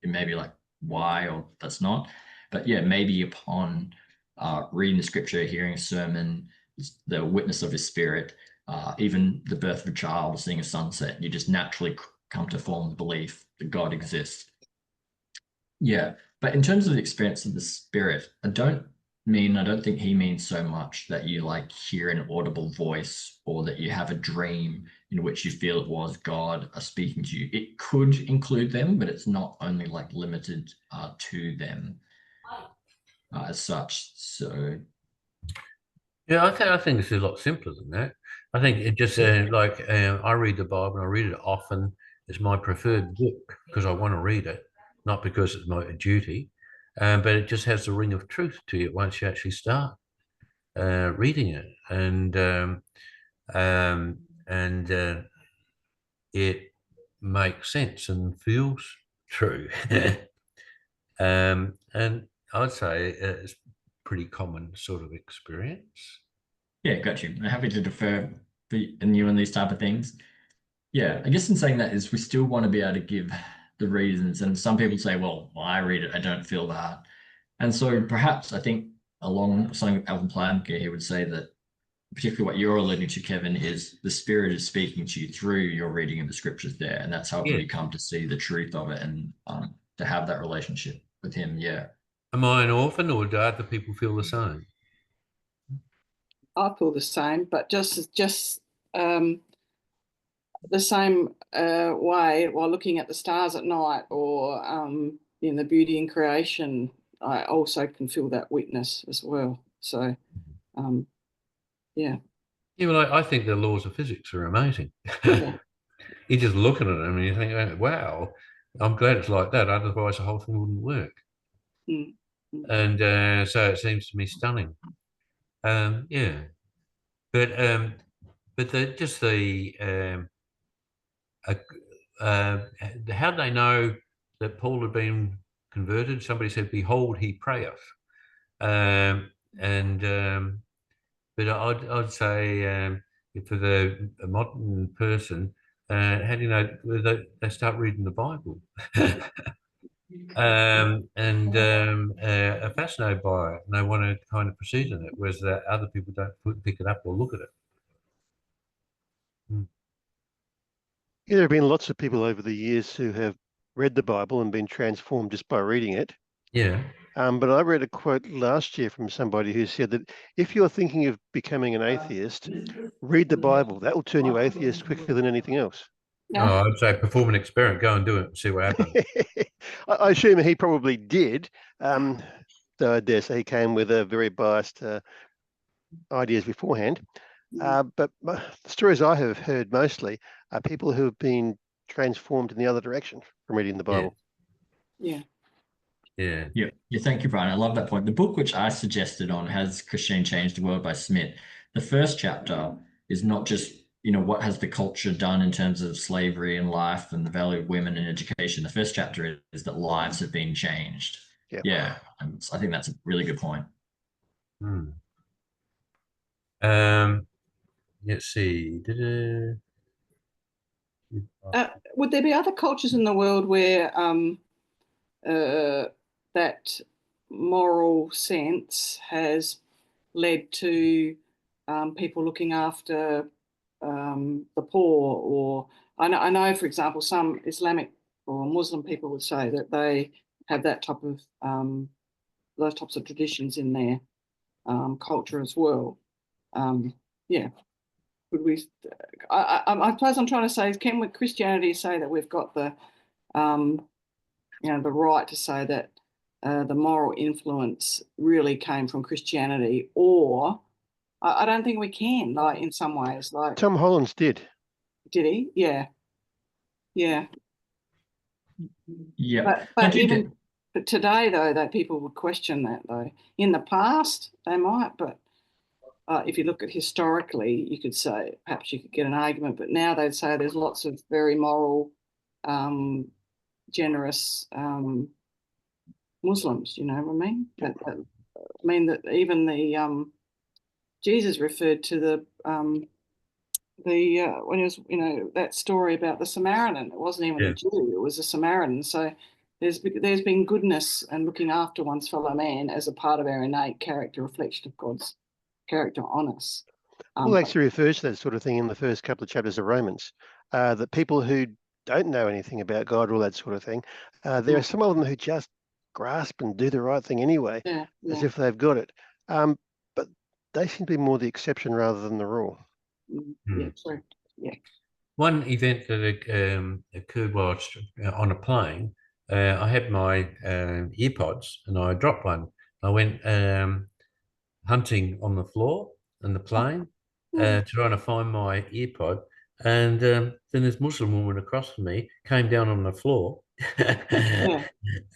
it may be like, why, or that's not. But yeah, maybe upon reading the scripture, hearing a sermon, the witness of his Spirit, even the birth of a child, seeing a sunset, you just naturally come to form the belief that God exists. Yeah, but in terms of the experience of the Spirit, I don't think he means so much that you hear an audible voice or that you have a dream in which you feel it was God speaking to you. It could include them, but it's not only limited to them. as such. So Yeah, I think it's a lot simpler than that. I think it just I read the Bible and I read it often. It's my preferred book because I want to read it, not because it's my duty. But it just has the ring of truth to it once you actually start reading it, and it makes sense and feels true. And I'd say it's pretty common sort of experience. yeah, got you. I'm happy to defer for you on these type of things. Yeah, I guess in saying that is we still want to be able to give the reasons. And some people say, well, I read it, I don't feel that. And so perhaps I think along something Alvin Planker here would say that particularly what you're alluding to, Kevin, is the Spirit is speaking to you through your reading of the scriptures there. And that's helping you come to see the truth of it and to have that relationship with him. Yeah. Am I an orphan or do other people feel the same? I feel the same, but just the same way while looking at the stars at night or in the beauty in creation, I also can feel that witness as well. So, yeah. Yeah, well, I think the laws of physics are amazing. Yeah. You just look at them and you think, wow, I'm glad it's like that. Otherwise, the whole thing wouldn't work. Mm. And so it seems to me stunning. Yeah, but how do they know that Paul had been converted? Somebody said, "Behold, he prayeth," but I'd say for the modern person, how do you know they start reading the Bible? Are fascinated by it, and they want to kind of proceed in it, whereas other people don't pick it up or look at it. Yeah, there have been lots of people over the years who have read the Bible and been transformed just by reading it. Yeah. But I read a quote last year from somebody who said that if you're thinking of becoming an atheist, read the Bible. That will turn you atheist quicker than anything else. No. Oh, I'd say perform an experiment, go and do it and see what happens. I assume he probably did. So I dare say he came with a very biased ideas beforehand. But the stories I have heard mostly are people who have been transformed in the other direction from reading the Bible. Yeah. Yeah. Yeah. Thank you, Brian. I love that point. The book which I suggested on Has Christianity Changed the World by Smith, the first chapter is not just, what has the culture done in terms of slavery and life and the value of women in education. The first chapter is that lives have been changed. Yep. Yeah. And I think that's a really good point. Let's see. Would there be other cultures in the world where that moral sense has led to people looking after the poor? Or I know, for example, some Islamic or Muslim people would say that they have that type of those types of traditions in their culture as well. Yeah. Would we? I suppose I'm trying to say, can Christianity say that we've got the the right to say that the moral influence really came from Christianity, or I don't think we can. Like in some ways, like Tom Hollands did. Did he? Yeah. Yeah. But even today, though, that people would question that. Though in the past, they might, but. If you look at historically, you could say perhaps you could get an argument, but now they'd say there's lots of very moral, generous Muslims. You know what I mean? I mean that even the Jesus referred to the when he was that story about the Samaritan. It wasn't even a Jew; it was a Samaritan. So there's been goodness and looking after one's fellow man as a part of our innate character reflection of God's character on us. Paul actually refers to that sort of thing in the first couple of chapters of Romans, that people who don't know anything about God or that sort of thing, there are some of them who just grasp and do the right thing anyway, as if they've got it. But they seem to be more the exception rather than the rule. Yeah, true. Yeah. One event that occurred whilst on a plane, I had my earpods and I dropped one I went hunting on the floor in the plain, trying to find my earpod. And then this Muslim woman across from me came down on the floor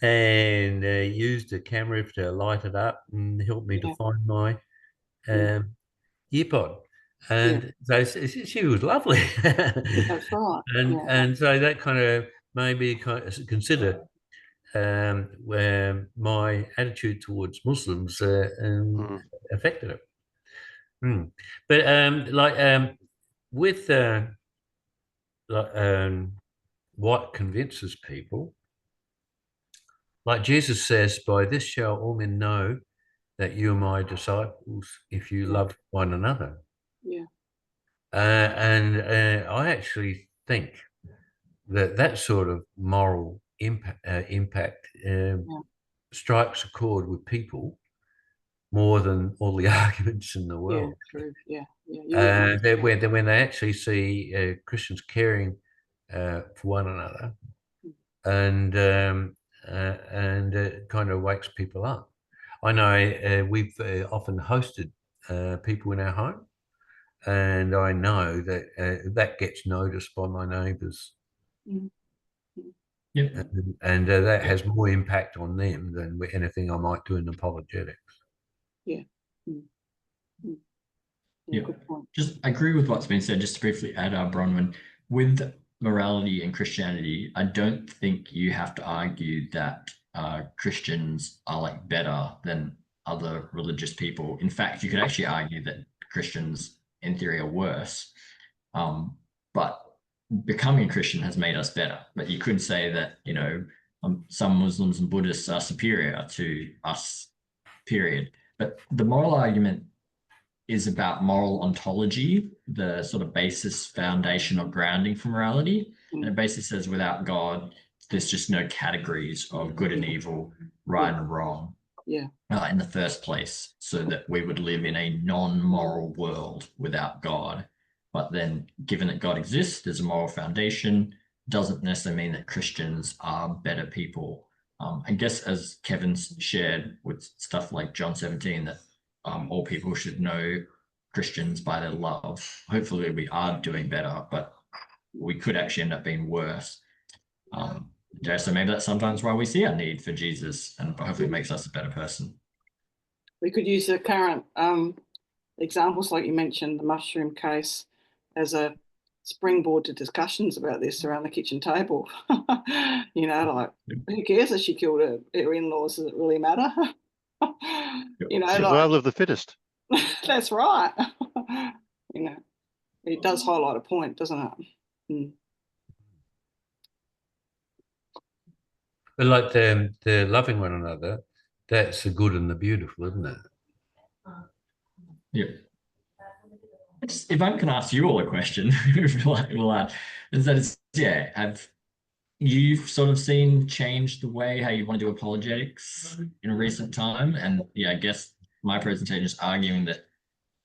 and used a camera to light it up and help me to find my earpod. And so she was lovely. That's right. And so that kind of made me consider where my attitude towards Muslims affected it. But with what convinces people, like Jesus says, by this shall all men know that you are my disciples if you love one another. And I actually think that sort of moral impact strikes a chord with people more than all the arguments in the world. True. When they actually see Christians caring for one another, and it kind of wakes people up. I know we've often hosted people in our home, and I know that that gets noticed by my neighbours. And that has more impact on them than anything I might do in apologetics. Good point. Just agree with what's been said. Just to briefly add, Bronwyn, with morality and Christianity, I don't think you have to argue that Christians are like better than other religious people. In fact, you could actually argue that Christians, in theory, are worse. But becoming a Christian has made us better. But you could say that, you know, some Muslims and Buddhists are superior to us, period. But the moral argument is about moral ontology, the sort of basis, foundation, or grounding for morality. And it basically says without God, there's just no categories of good and evil, right and wrong in the first place, so that we would live in a non-moral world without God. But then, given that God exists, there's a moral foundation. Doesn't necessarily mean that Christians are better people. I guess, as Kevin's shared with stuff like John 17, that all people should know Christians by their love. Hopefully we are doing better, but we could actually end up being worse. So maybe that's sometimes why we see our need for Jesus, and hopefully it makes us a better person. We could use the current examples, like you mentioned, the mushroom case, as a springboard to discussions about this around the kitchen table. You know, like, who cares if she killed her in-laws? Does it really matter? You know, survival of the fittest. That's right. You know, it does highlight a point, doesn't it? But like the loving one another, that's the good and the beautiful, isn't it? Yeah. If I can ask you all a question, is that have you sort of seen change the way how you want to do apologetics in a recent time? And I guess my presentation is arguing that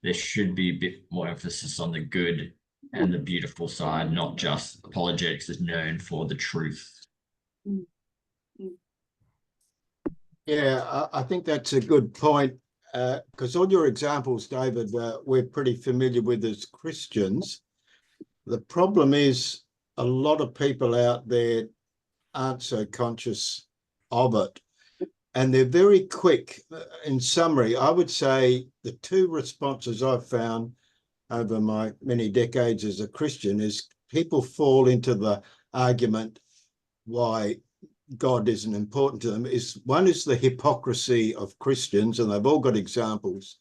there should be a bit more emphasis on the good and the beautiful side, not just apologetics is known for the truth. Yeah, I think that's a good point, because all your examples, David, we're pretty familiar with as Christians. The problem is a lot of people out there aren't so conscious of it, and they're very quick. In summary, I would say the two responses I've found over my many decades as a Christian is people fall into the argument why God isn't important to them. One is the hypocrisy of Christians, and they've all got examples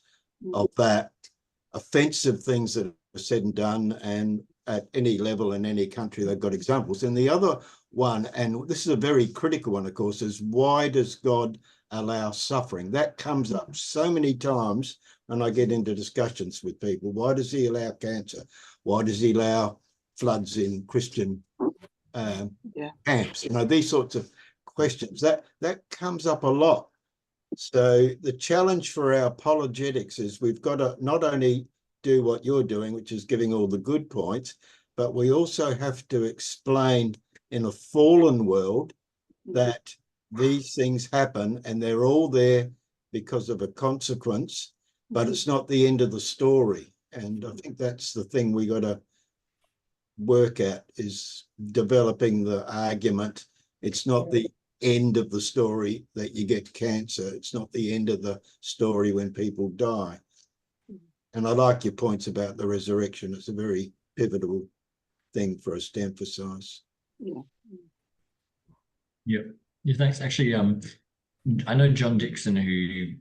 of that, offensive things that are said and done, and at any level in any country they've got examples. And the other one, and this is a very critical one, of course, is why does God allow suffering? That comes up so many times when I get into discussions with people. Why does he allow cancer? Why does he allow floods in Christian camps? You know, these sorts of questions that comes up a lot. So the challenge for our apologetics is we've got to not only do what you're doing, which is giving all the good points, but we also have to explain in a fallen world that these things happen and they're all there because of a consequence, but it's not the end of the story. And I think that's the thing we got to work at, is developing the argument. It's not the end of the story that you get cancer. It's not the end of the story when people die. And I like your points about the resurrection. It's a very pivotal thing for us to emphasize. Yeah. Yeah. Yeah, thanks. Actually, I know John Dixon, who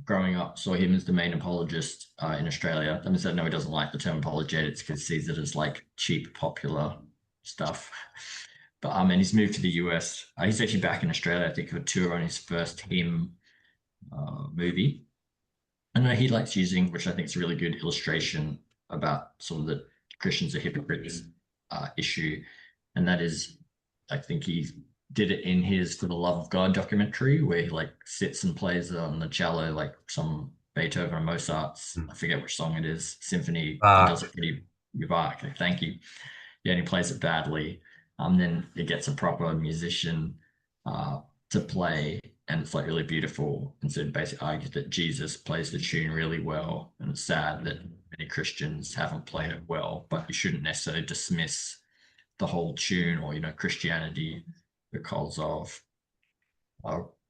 growing up, saw him as the main apologist in Australia. I said, no, he doesn't like the term apologetics because he sees it as like cheap, popular stuff. But and he's moved to the US. He's actually back in Australia, I think, for a tour on his first hymn movie. I know he likes using, which I think is a really good illustration about sort of the Christians are hypocrites issue. And that is, I think he did it in his For the Love of God documentary, where he like sits and plays on the cello, like some Beethoven or Mozart's, I forget which song it is, symphony. He does it pretty Bach. Thank you. Yeah, and he plays it badly. Then it gets a proper musician to play, and it's like really beautiful. And so basically argues that Jesus plays the tune really well, and it's sad that many Christians haven't played it well, but you shouldn't necessarily dismiss the whole tune or, you know, Christianity because of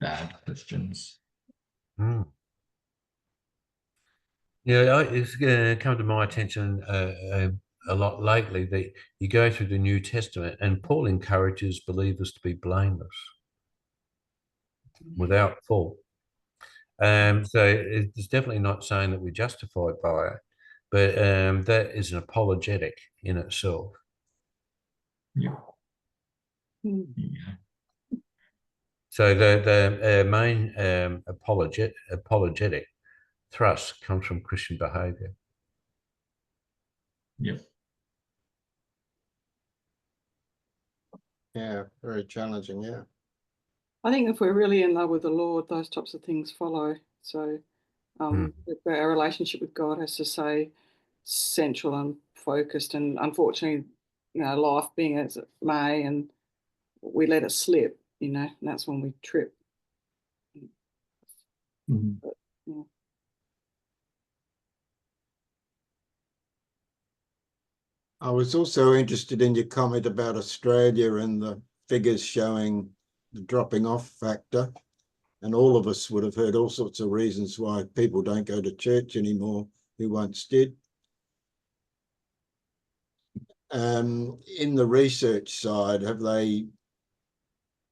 bad Christians. Mm. Yeah, it's come to my attention a lot lately that you go through the New Testament and Paul encourages believers to be blameless, without fault. So it's definitely not saying that we're justified by it, but that is an apologetic in itself. Yeah. Mm. Yeah. So the main apologetic thrust comes from Christian behaviour. Yep. Yeah, very challenging. Yeah. I think if we're really in love with the Lord, those types of things follow. So our relationship with God has to stay central and focused. And unfortunately, you know, life being as it may, and we let it slip, you know, and that's when we trip. Mm-hmm. But, yeah. I was also interested in your comment about Australia and the figures showing the dropping off factor. And all of us would have heard all sorts of reasons why people don't go to church anymore who once did. In the research side, have they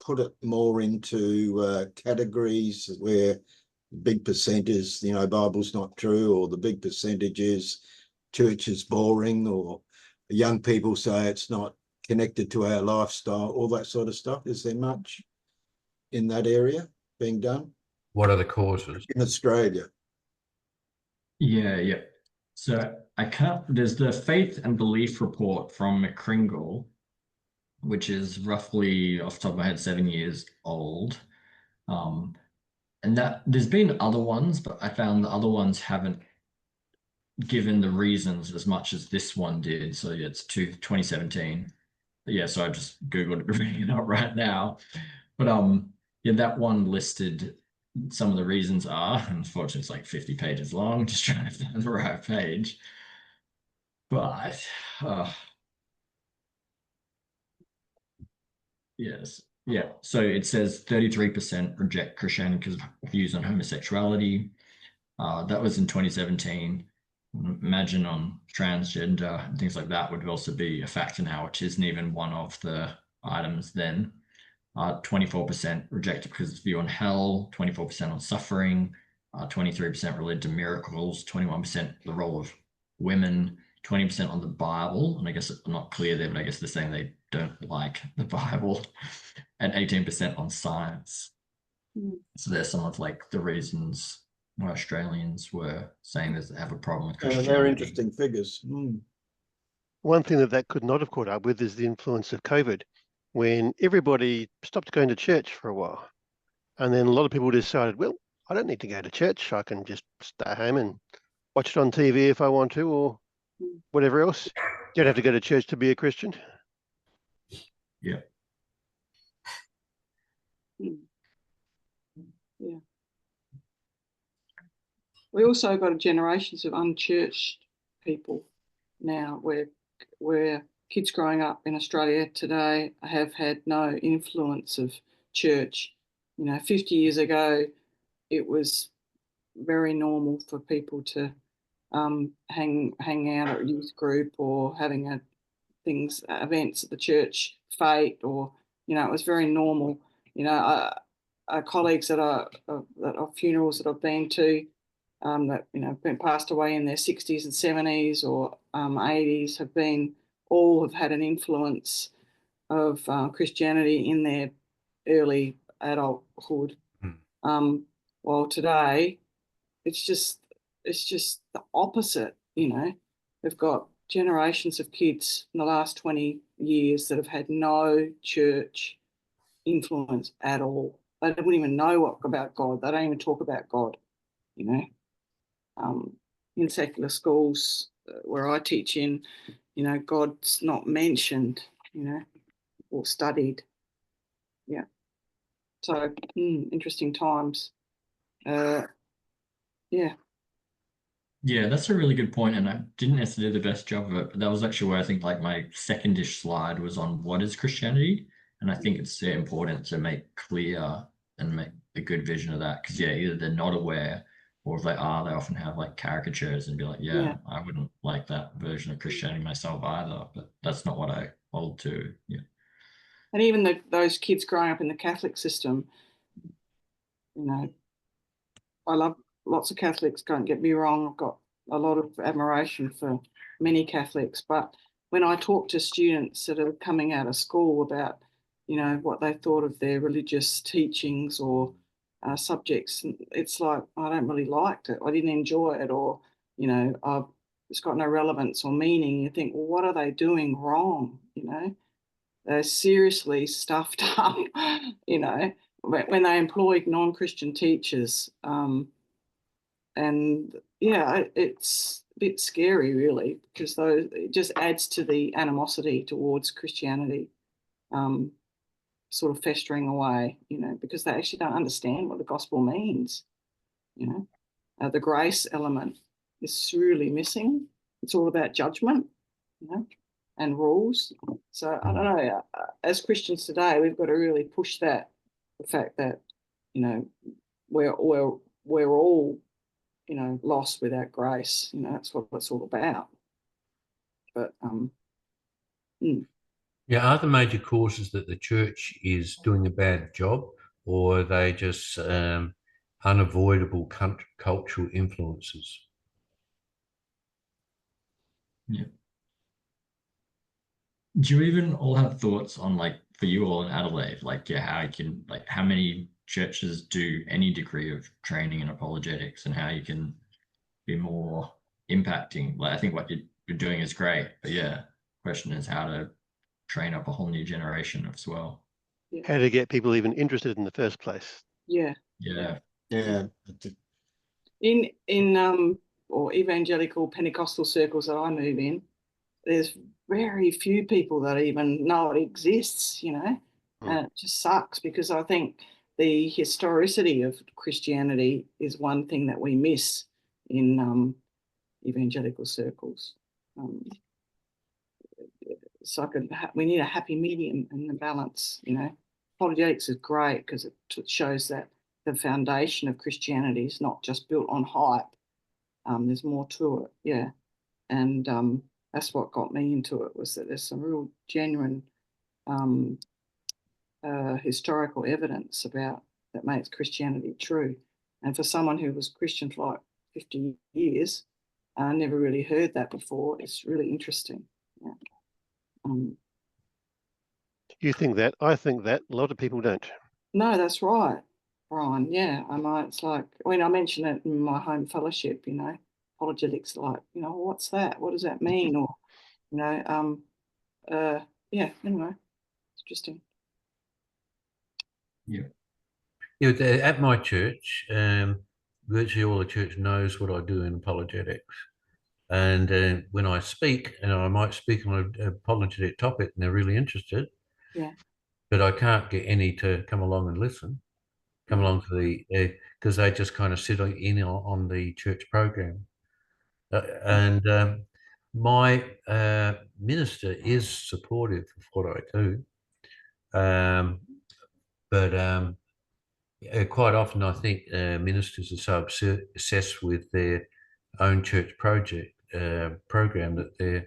put it more into categories where big percentage, you know, Bible's not true, or the big percentage is church is boring, or young people say it's not connected to our lifestyle, all that sort of stuff? Is there much in that area being done? What are the causes? In Australia? Yeah. So there's the Faith and Belief report from McCringle, which is roughly, off the top of my head, 7 years old. And that there's been other ones, but I found the other ones haven't given the reasons as much as this one did. So yeah, it's 2017. But yeah, so I just Googled it, bringing it up right now. But yeah, that one listed some of the reasons are, unfortunately, it's like 50 pages long, just trying to find the right page. But yes, yeah. So it says 33% reject Christianity because of views on homosexuality. That was in 2017. Imagine on transgender and things like that would also be a factor now, which isn't even one of the items then. 24% rejected because of view on hell, 24% on suffering, 23% related to miracles, 21% the role of women, 20% on the Bible. And I guess it's not clear there, but I guess they're saying they don't like the Bible, and 18% on science. So there's some of like the reasons why Australians were saying that they have a problem with Christianity. They're interesting figures. One thing that could not have caught up with is the influence of COVID, when everybody stopped going to church for a while. And then a lot of people decided, well, I don't need to go to church. I can just stay home and watch it on TV if I want to, or whatever else. You don't have to go to church to be a Christian. Yeah. Yeah. We also got generations of unchurched people now, where kids growing up in Australia today have had no influence of church. 50 years ago, it was very normal for people to hang out at a youth group or having events at the church fete, or it was very normal. Colleagues that funerals that I've been to, that been passed away in their 60s and 70s or 80s have had an influence of Christianity in their early adulthood. While today, it's just the opposite. We've got generations of kids in the last 20 years that have had no church influence at all. They wouldn't even know about God. They don't even talk about God. In secular schools where I teach in, God's not mentioned, or studied. Yeah. So interesting times. Yeah. Yeah, that's a really good point, and I didn't necessarily do the best job of it, but that was actually where I think like my secondish slide was on what is Christianity, and I think it's important to make clear and make a good vision of that, because either they're not aware, or if they are, they often have like caricatures and be like, yeah, I wouldn't like that version of Christianity myself either, but that's not what I hold to. Yeah. And even those kids growing up in the Catholic system, I love lots of Catholics, don't get me wrong. I've got a lot of admiration for many Catholics, but when I talk to students that are coming out of school about, what they thought of their religious teachings or subjects, it's like, I don't really liked it. I didn't enjoy it, or, it's got no relevance or meaning. You think, well, what are they doing wrong? They're seriously stuffed up, when they employed non-Christian teachers. And yeah, it's a bit scary, really, because it just adds to the animosity towards Christianity, sort of festering away, because they actually don't understand what the gospel means. The grace element is really missing. It's all about judgment, and rules. So I don't know. As Christians today, we've got to really push the fact that we're all lost without grace. That's what it's all about. But Yeah, are the major causes that the church is doing a bad job, or are they just unavoidable cultural influences? Yeah. Do you even all have thoughts on, like, for you all in Adelaide, like, how you can, like, how many churches do any degree of training in apologetics, and how you can be more impacting? Like, I think what you're doing is great, but question is how to train up a whole new generation as well. How to get people even interested in the first place. Yeah. In or evangelical Pentecostal circles that I move in, there's very few people that even know it exists, and it just sucks, because I think the historicity of Christianity is one thing that we miss in evangelical circles. It's like we need a happy medium and the balance. Apologetics is great because it shows that the foundation of Christianity is not just built on hype. There's more to it, and that's what got me into it, was that there's some real genuine historical evidence about that makes Christianity true. And for someone who was Christian for like 50 years, I never really heard that before. It's really interesting. Yeah. You think that? I think that. A lot of people don't. No, that's right, Brian. Yeah, it's like, when I mention it in my home fellowship, apologetics, like, what's that? What does that mean? Or, anyway, it's interesting. Yeah. At my church, virtually all the church knows what I do in apologetics. And when I speak, and I might speak on an apologetic topic, and they're really interested, but I can't get any to come along and listen. come along to the because they just kind of sit in on the church program. And my minister is supportive of what I do, but quite often I think ministers are so obsessed with their own church program that they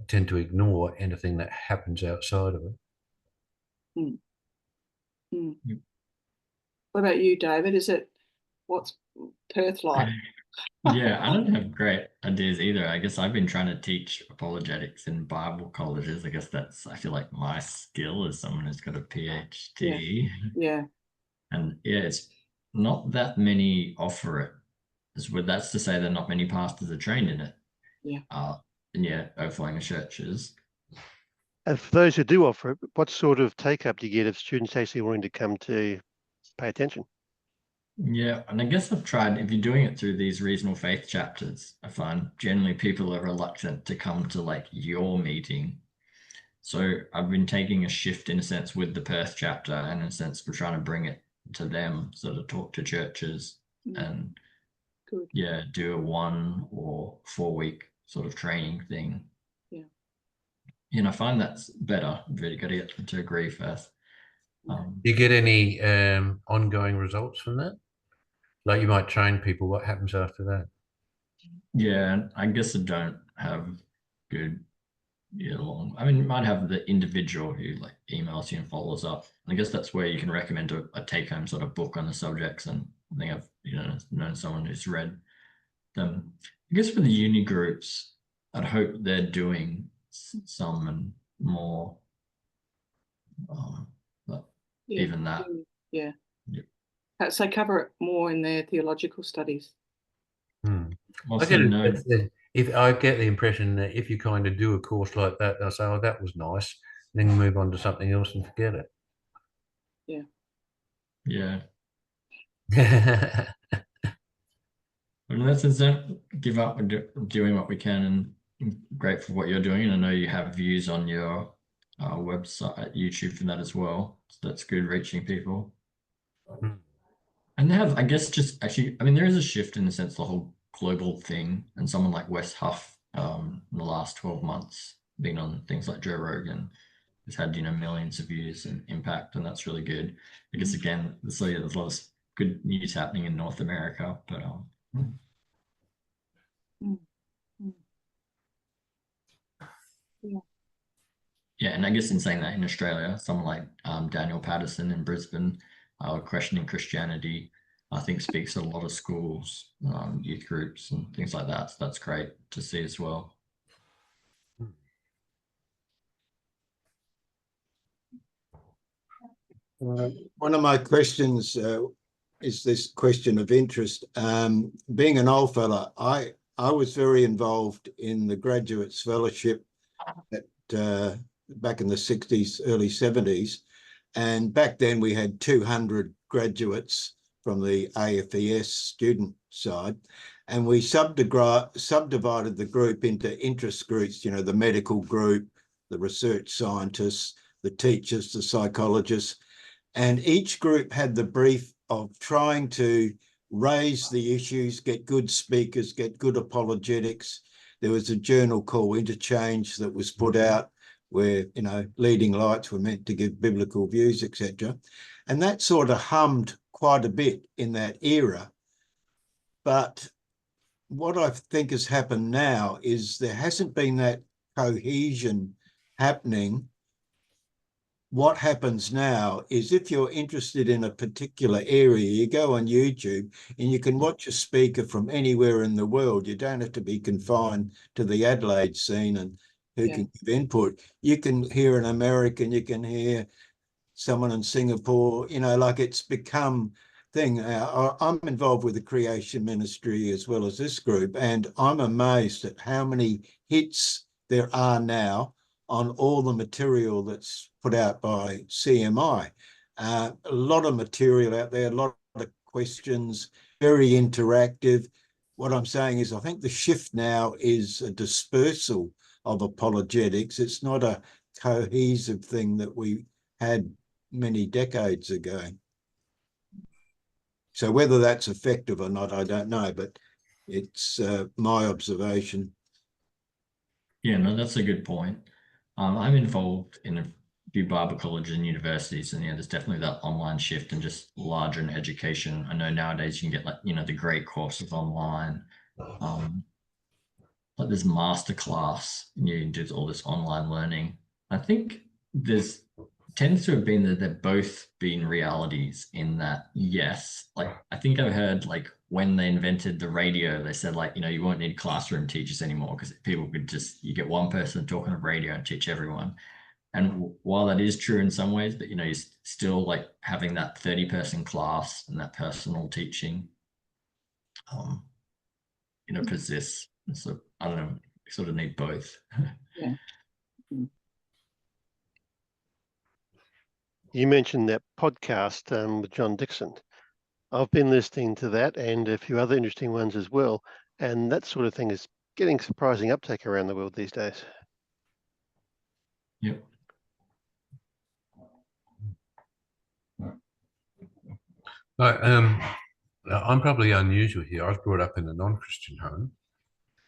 tend to ignore anything that happens outside of it. Mm. Mm. What about you, David? What's Perth like? Yeah, I don't have great ideas either. I guess I've been trying to teach apologetics in Bible colleges. I guess I feel like my skill as someone who's got a PhD. Yeah. And yeah, it's not that many offer it. That's to say that not many pastors are trained in it. Yeah. And yeah, overflowing the churches. And for those who do offer it, what sort of take-up do you get of students actually wanting to come to pay attention? Yeah, and I guess I've tried, if you're doing it through these reasonable faith chapters, I find generally people are reluctant to come to like your meeting. So I've been taking a shift in a sense with the Perth chapter, and in a sense we're trying to bring it to them, sort of talk to churches and Good. Yeah, do a 1 or 4 week sort of training thing. Yeah. And I find that's better. You've really got to get them to agree first. Do you get any ongoing results from that? Like you might train people, what happens after that? Yeah, I guess I don't have good I mean, you might have the individual who like emails you and follows up. I guess that's where you can recommend a take-home sort of book on the subjects. And I think I've known someone who's read them. I guess for the uni groups, I'd hope they're doing some and more. But even that. Yeah. Perhaps they cover it more in their theological studies. If I get the impression that if you kind of do a course like that, they'll say, "Oh, that was nice," then you move on to something else and forget it. Yeah. Yeah. In that sense, don't give up. We're doing what we can, and I'm grateful for what you're doing. And I know you have views on your website, YouTube, for that as well. So that's good, reaching people. And they have, I guess, just actually, I mean, there is a shift in the sense, the whole global thing, and someone like Wes Huff in the last 12 months been on things like Joe Rogan, has had millions of views and impact, and that's really good. I guess again, there's a lot of good news happening in North America, but yeah, and I guess in saying that, in Australia, someone like Daniel Patterson in Brisbane, Questioning Christianity, I think speaks to a lot of schools, youth groups and things like that. So that's great to see as well. One of my questions is this question of interest. Being an old fella, I was very involved in the Graduates Fellowship at back in the 60s, early 70s. And back then we had 200 graduates from the AFES student side. And we subdivided the group into interest groups, the medical group, the research scientists, the teachers, the psychologists. And each group had the brief of trying to raise the issues, get good speakers, get good apologetics. There was a journal called Interchange that was put out where, leading lights were meant to give biblical views, etc. And that sort of hummed quite a bit in that era. But what I think has happened now is there hasn't been that cohesion happening. What happens now is if you're interested in a particular area, you go on YouTube and you can watch a speaker from anywhere in the world. You don't have to be confined to the Adelaide scene and who can give input. You can hear an American, you can hear someone in Singapore, like it's become thing. I'm involved with the Creation Ministry as well as this group, and I'm amazed at how many hits there are now on all the material that's put out by CMI. A lot of material out there, a lot of questions, very interactive. What I'm saying is I think the shift now is a dispersal of apologetics. It's not a cohesive thing that we had many decades ago. So whether that's effective or not, I don't know, but it's my observation. Yeah, no, that's a good point. I'm involved in a few Bible colleges and universities, and yeah, there's definitely that online shift and just larger in education. I know nowadays you can get, like, you know, the great courses online. Like there's masterclass, and you can do all this online learning. I think there's tends to have been that they've both been realities in that, yes, like I think I've heard, like, when they invented the radio, they said, like, you know, you won't need classroom teachers anymore because people could just, you get one person talking on radio and teach everyone. And while that is true in some ways, but, you know, you're still like having that 30-person class and that personal teaching, you know, persists. So I don't know, you sort of need both. Yeah. You mentioned that podcast with John Dixon. I've been listening to that and a few other interesting ones as well. And that sort of thing is getting surprising uptake around the world these days. Yep. I'm probably unusual here. I was brought up in a non-Christian home.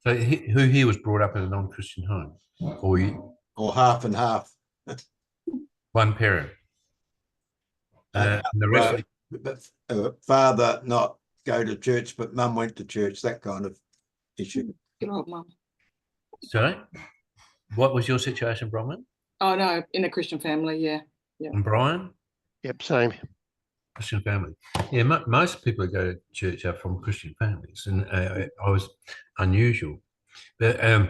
So who here was brought up in a non-Christian home? Or half and half. One parent. And the rest But father not go to church, but mum went to church, that kind of issue. Good old mum. Sorry? What was your situation, Bronwyn? Oh no, in a Christian family, yeah. And Brian? Yep, same. Christian family. Yeah, most people who go to church are from Christian families, and I was unusual. But I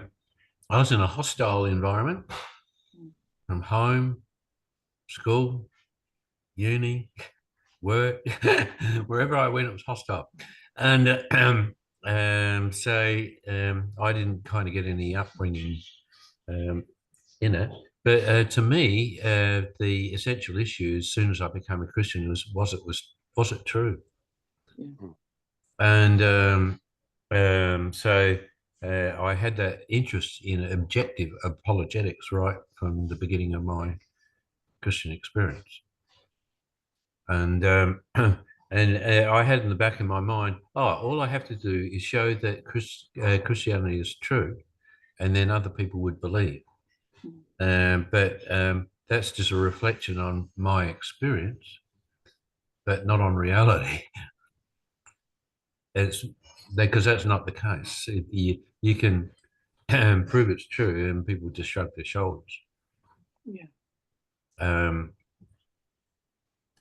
was in a hostile environment, from home, school, uni, work, wherever I went, it was hostile. And so I didn't kind of get any upbringing in it. But to me, the essential issue, as soon as I became a Christian, was it true? Yeah. And so I had that interest in objective apologetics right from the beginning of my Christian experience. And and I had in the back of my mind, all I have to do is show that Christianity is true, and then other people would believe. But that's just a reflection on my experience, but not on reality. It's because that's not the case. You can prove it's true, and people just shrug their shoulders. Yeah.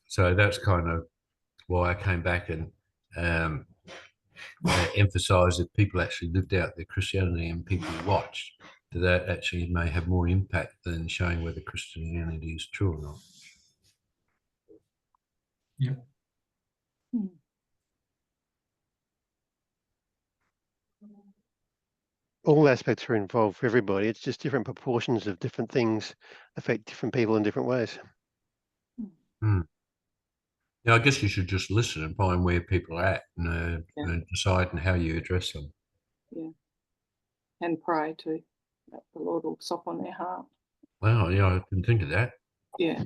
So that's kind of why I came back and emphasised that people actually lived out their Christianity and people watched. That actually may have more impact than showing whether Christianity is true or not. Yep. All aspects are involved for everybody. It's just different proportions of different things affect different people in different ways. Yeah, I guess you should just listen and find where people are at and decide on how you address them. Yeah. And pray too, that the Lord will soften their heart. Wow, yeah, I didn't think of that. Yeah.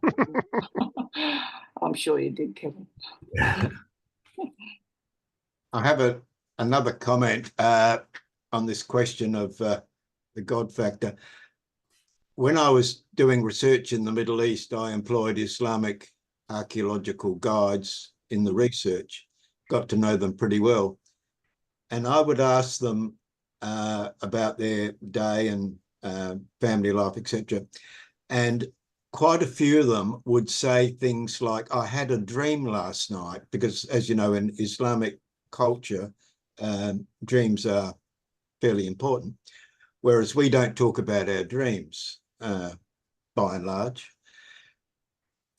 I'm sure you did, Kevin. I have another comment on this question of the God factor. When I was doing research in the Middle East, I employed Islamic archaeological guides in the research, got to know them pretty well. And I would ask them about their day and family life, etc. And quite a few of them would say things like, I had a dream last night, because as you know, in Islamic culture, dreams are fairly important, whereas we don't talk about our dreams by and large.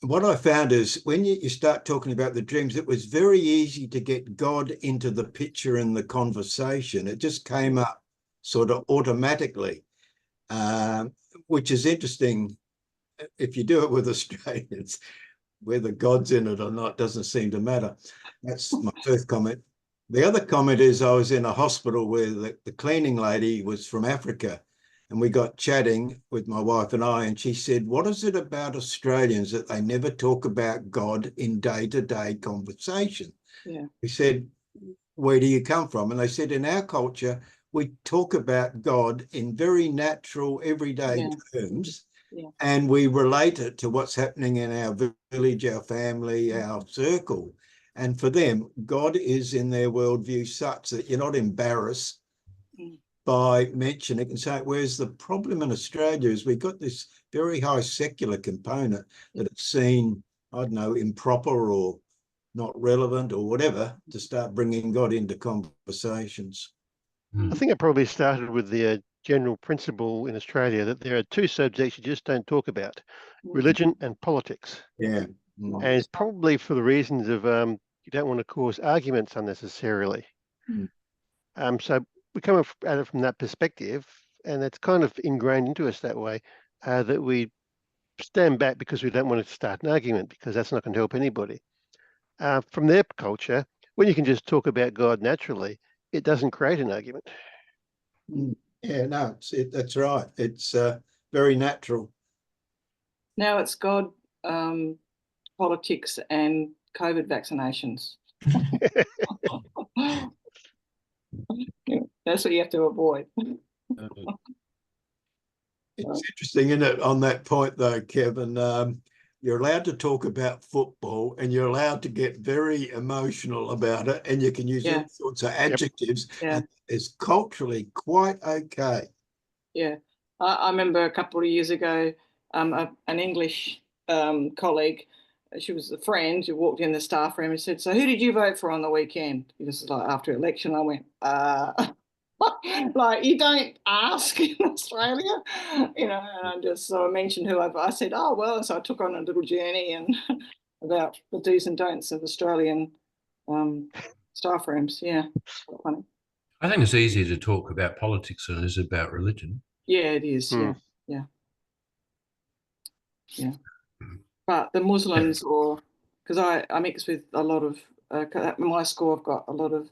What I found is when you start talking about the dreams, it was very easy to get God into the picture in the conversation. It just came up sort of automatically, which is interesting. If you do it with Australians, whether God's in it or not doesn't seem to matter. That's my first comment. The other comment is I was in a hospital where the cleaning lady was from Africa, and we got chatting with my wife and I, and she said, what is it about Australians that they never talk about God in day-to-day conversation? Yeah. We said, where do you come from? And they said, in our culture, we talk about God in very natural, everyday terms, and we relate it to what's happening in our village, our family, our circle. And for them, God is in their worldview such that you're not embarrassed by mentioning it and saying, whereas the problem in Australia is we've got this very high secular component that it's seen, I don't know, improper or not relevant or whatever to start bringing God into conversations. I think it probably started with the general principle in Australia that there are two subjects you just don't talk about, religion and politics. Yeah. And it's probably for the reasons of you don't want to cause arguments unnecessarily. So we come at it from that perspective, and it's kind of ingrained into us that way, that we stand back because we don't want to start an argument, because that's not going to help anybody. From their culture, when you can just talk about God naturally, it doesn't create an argument. Yeah, no, that's right. It's very natural. Now it's God, politics, and COVID vaccinations. That's what you have to avoid. It's interesting, isn't it, on that point, though, Kevin? You're allowed to talk about football and you're allowed to get very emotional about it, and you can use all sorts of adjectives. And it's culturally quite okay. Yeah. I remember a couple of years ago, an English colleague, she was a friend who walked in the staff room and said, "So who did you vote for on the weekend?" This is like after election. I went, like, you don't ask in Australia, and I just sort of mentioned who I said, oh, well, so I took on a little journey and about the do's and don'ts of Australian staff rooms. Yeah, quite funny. I think it's easier to talk about politics than it is about religion. Yeah, it is. Yeah. But the Muslims, or because I mix with a lot of at my school, I've got a lot of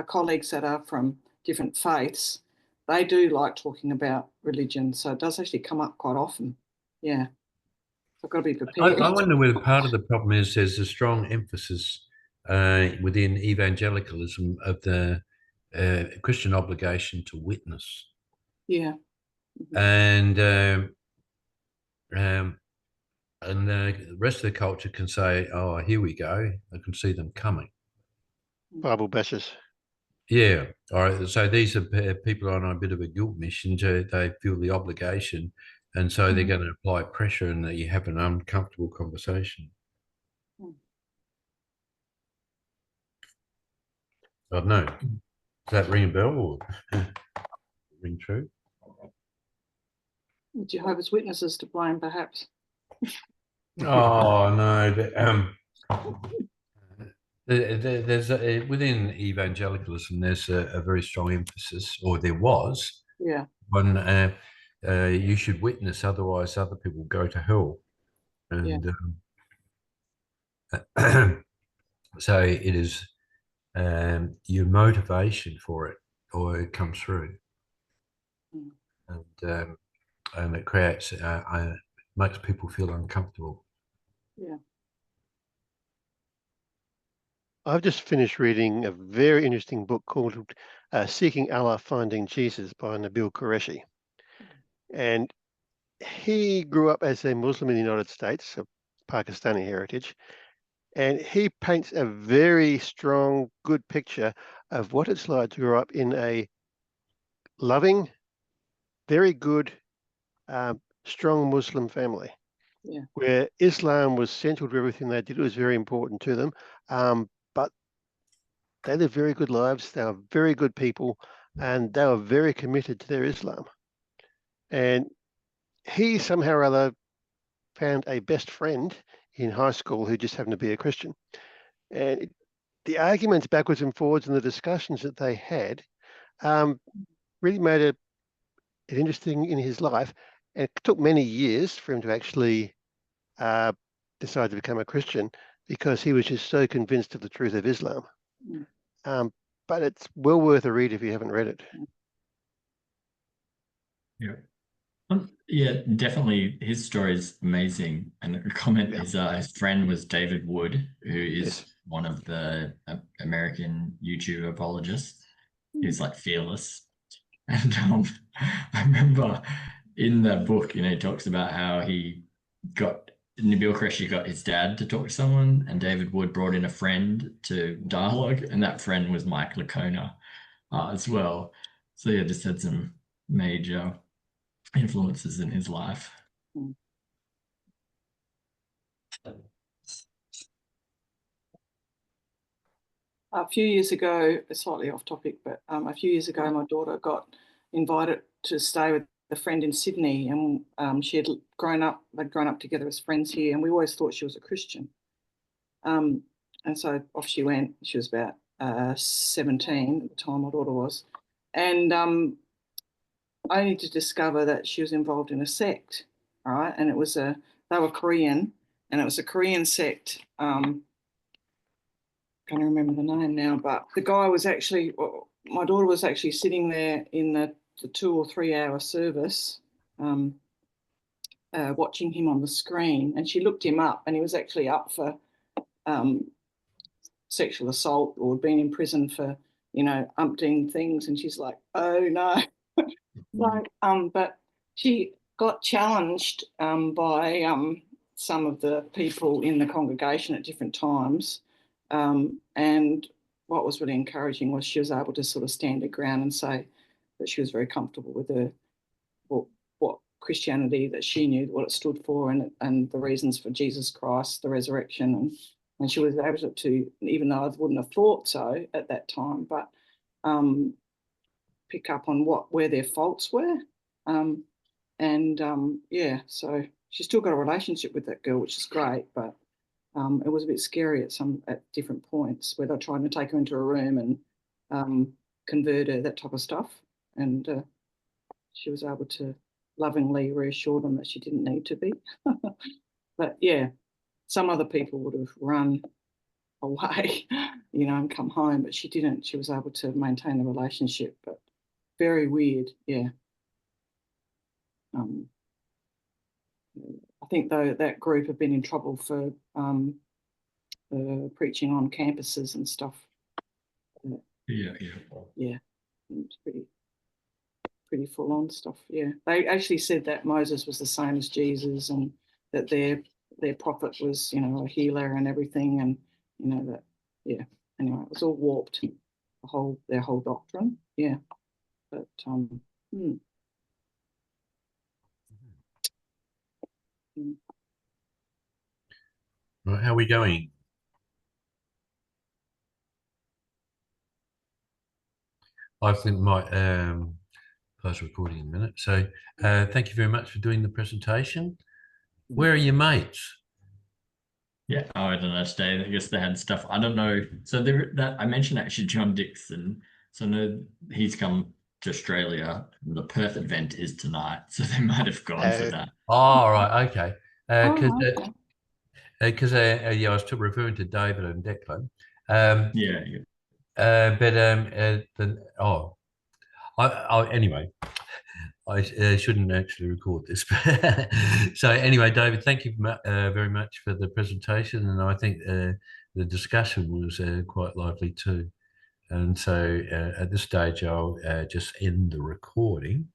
colleagues that are from different faiths. They do like talking about religion, so it does actually come up quite often. Yeah, so I've got to be prepared. I wonder whether part of the problem is there's a strong emphasis within evangelicalism of the Christian obligation to witness. Yeah. And the rest of the culture can say, oh, here we go. I can see them coming. Bible bashers. Yeah. All right. So these are people on a bit of a guilt mission. They feel the obligation, and so they're going to apply pressure, and that you have an uncomfortable conversation. I don't know. Does that ring a bell or ring true? Jehovah's Witnesses to blame, perhaps. Oh no. There's within evangelicalism, there's a very strong emphasis, or there was, on you should witness, otherwise other people go to hell, and so it is your motivation for it, or it comes through, and it creates makes people feel uncomfortable. Yeah. I've just finished reading a very interesting book called Seeking Allah, Finding Jesus by Nabil Qureshi. And he grew up as a Muslim in the United States, of Pakistani heritage. And he paints a very strong, good picture of what it's like to grow up in a loving, very good, strong Muslim family. Yeah. Where Islam was central to everything they did. It was very important to them. But they lived very good lives. They were very good people, and they were very committed to their Islam. And he somehow or other found a best friend in high school who just happened to be a Christian. And the arguments backwards and forwards and the discussions that they had really made it interesting in his life. And it took many years for him to actually decide to become a Christian, because he was just so convinced of the truth of Islam. But it's well worth a read if you haven't read it. Yeah. Yeah, definitely. His story is amazing. And a comment Yeah. is his friend was David Wood, who is Yes. one of the American YouTube apologists. He's like fearless. And I remember in the book, he talks about how Nabil Qureshi got his dad to talk to someone, and David Wood brought in a friend to dialogue, and that friend was Mike Licona as well. So yeah, just had some major influences in his life. A few years ago, slightly off topic, but a few years ago, my daughter got invited to stay with a friend in Sydney, and they'd grown up together as friends here, and we always thought she was a Christian. And so off she went. She was about 17 at the time, my daughter was, and only to discover that she was involved in a sect, right? And they were Korean, and it was a Korean sect. Can't remember the name now, but the guy was actually, my daughter was actually sitting there in the 2 or 3 hour service, watching him on the screen, and she looked him up, and he was actually up for sexual assault or been in prison for, umpteen things, and she's like, oh no. But she got challenged by some of the people in the congregation at different times. And what was really encouraging was she was able to sort of stand her ground and say that she was very comfortable with what Christianity, that she knew what it stood for, and the reasons for Jesus Christ, the resurrection, and she was able to, even though I wouldn't have thought so at that time, but pick up on where their faults were, so she's still got a relationship with that girl, which is great, but it was a bit scary at different points where they're trying to take her into a room and convert her, that type of stuff. And she was able to lovingly reassure them that she didn't need to be. But yeah, some other people would have run away, and come home, but she didn't. She was able to maintain the relationship, but very weird, yeah. I think though that group have been in trouble for preaching on campuses and stuff. Yeah. It's pretty full on stuff. Yeah, they actually said that Moses was the same as Jesus, and that their prophet was, a healer and everything, and that. Yeah. Anyway, it was all warped. Their whole doctrine. Yeah, but Right, how are we going? I think might close recording in a minute. So thank you very much for doing the presentation. Where are your mates? Yeah, I don't know, Dave. I guess they had stuff. I don't know. So I mentioned actually John Dixon. So I know he's come to Australia. The Perth event is tonight, so they might have gone for that. Oh, right, okay. Because okay. I was still referring to David and Declan. Anyway, I shouldn't actually record this. So anyway, David, thank you very much for the presentation, and I think the discussion was quite lively too. And so at this stage, I'll just end the recording.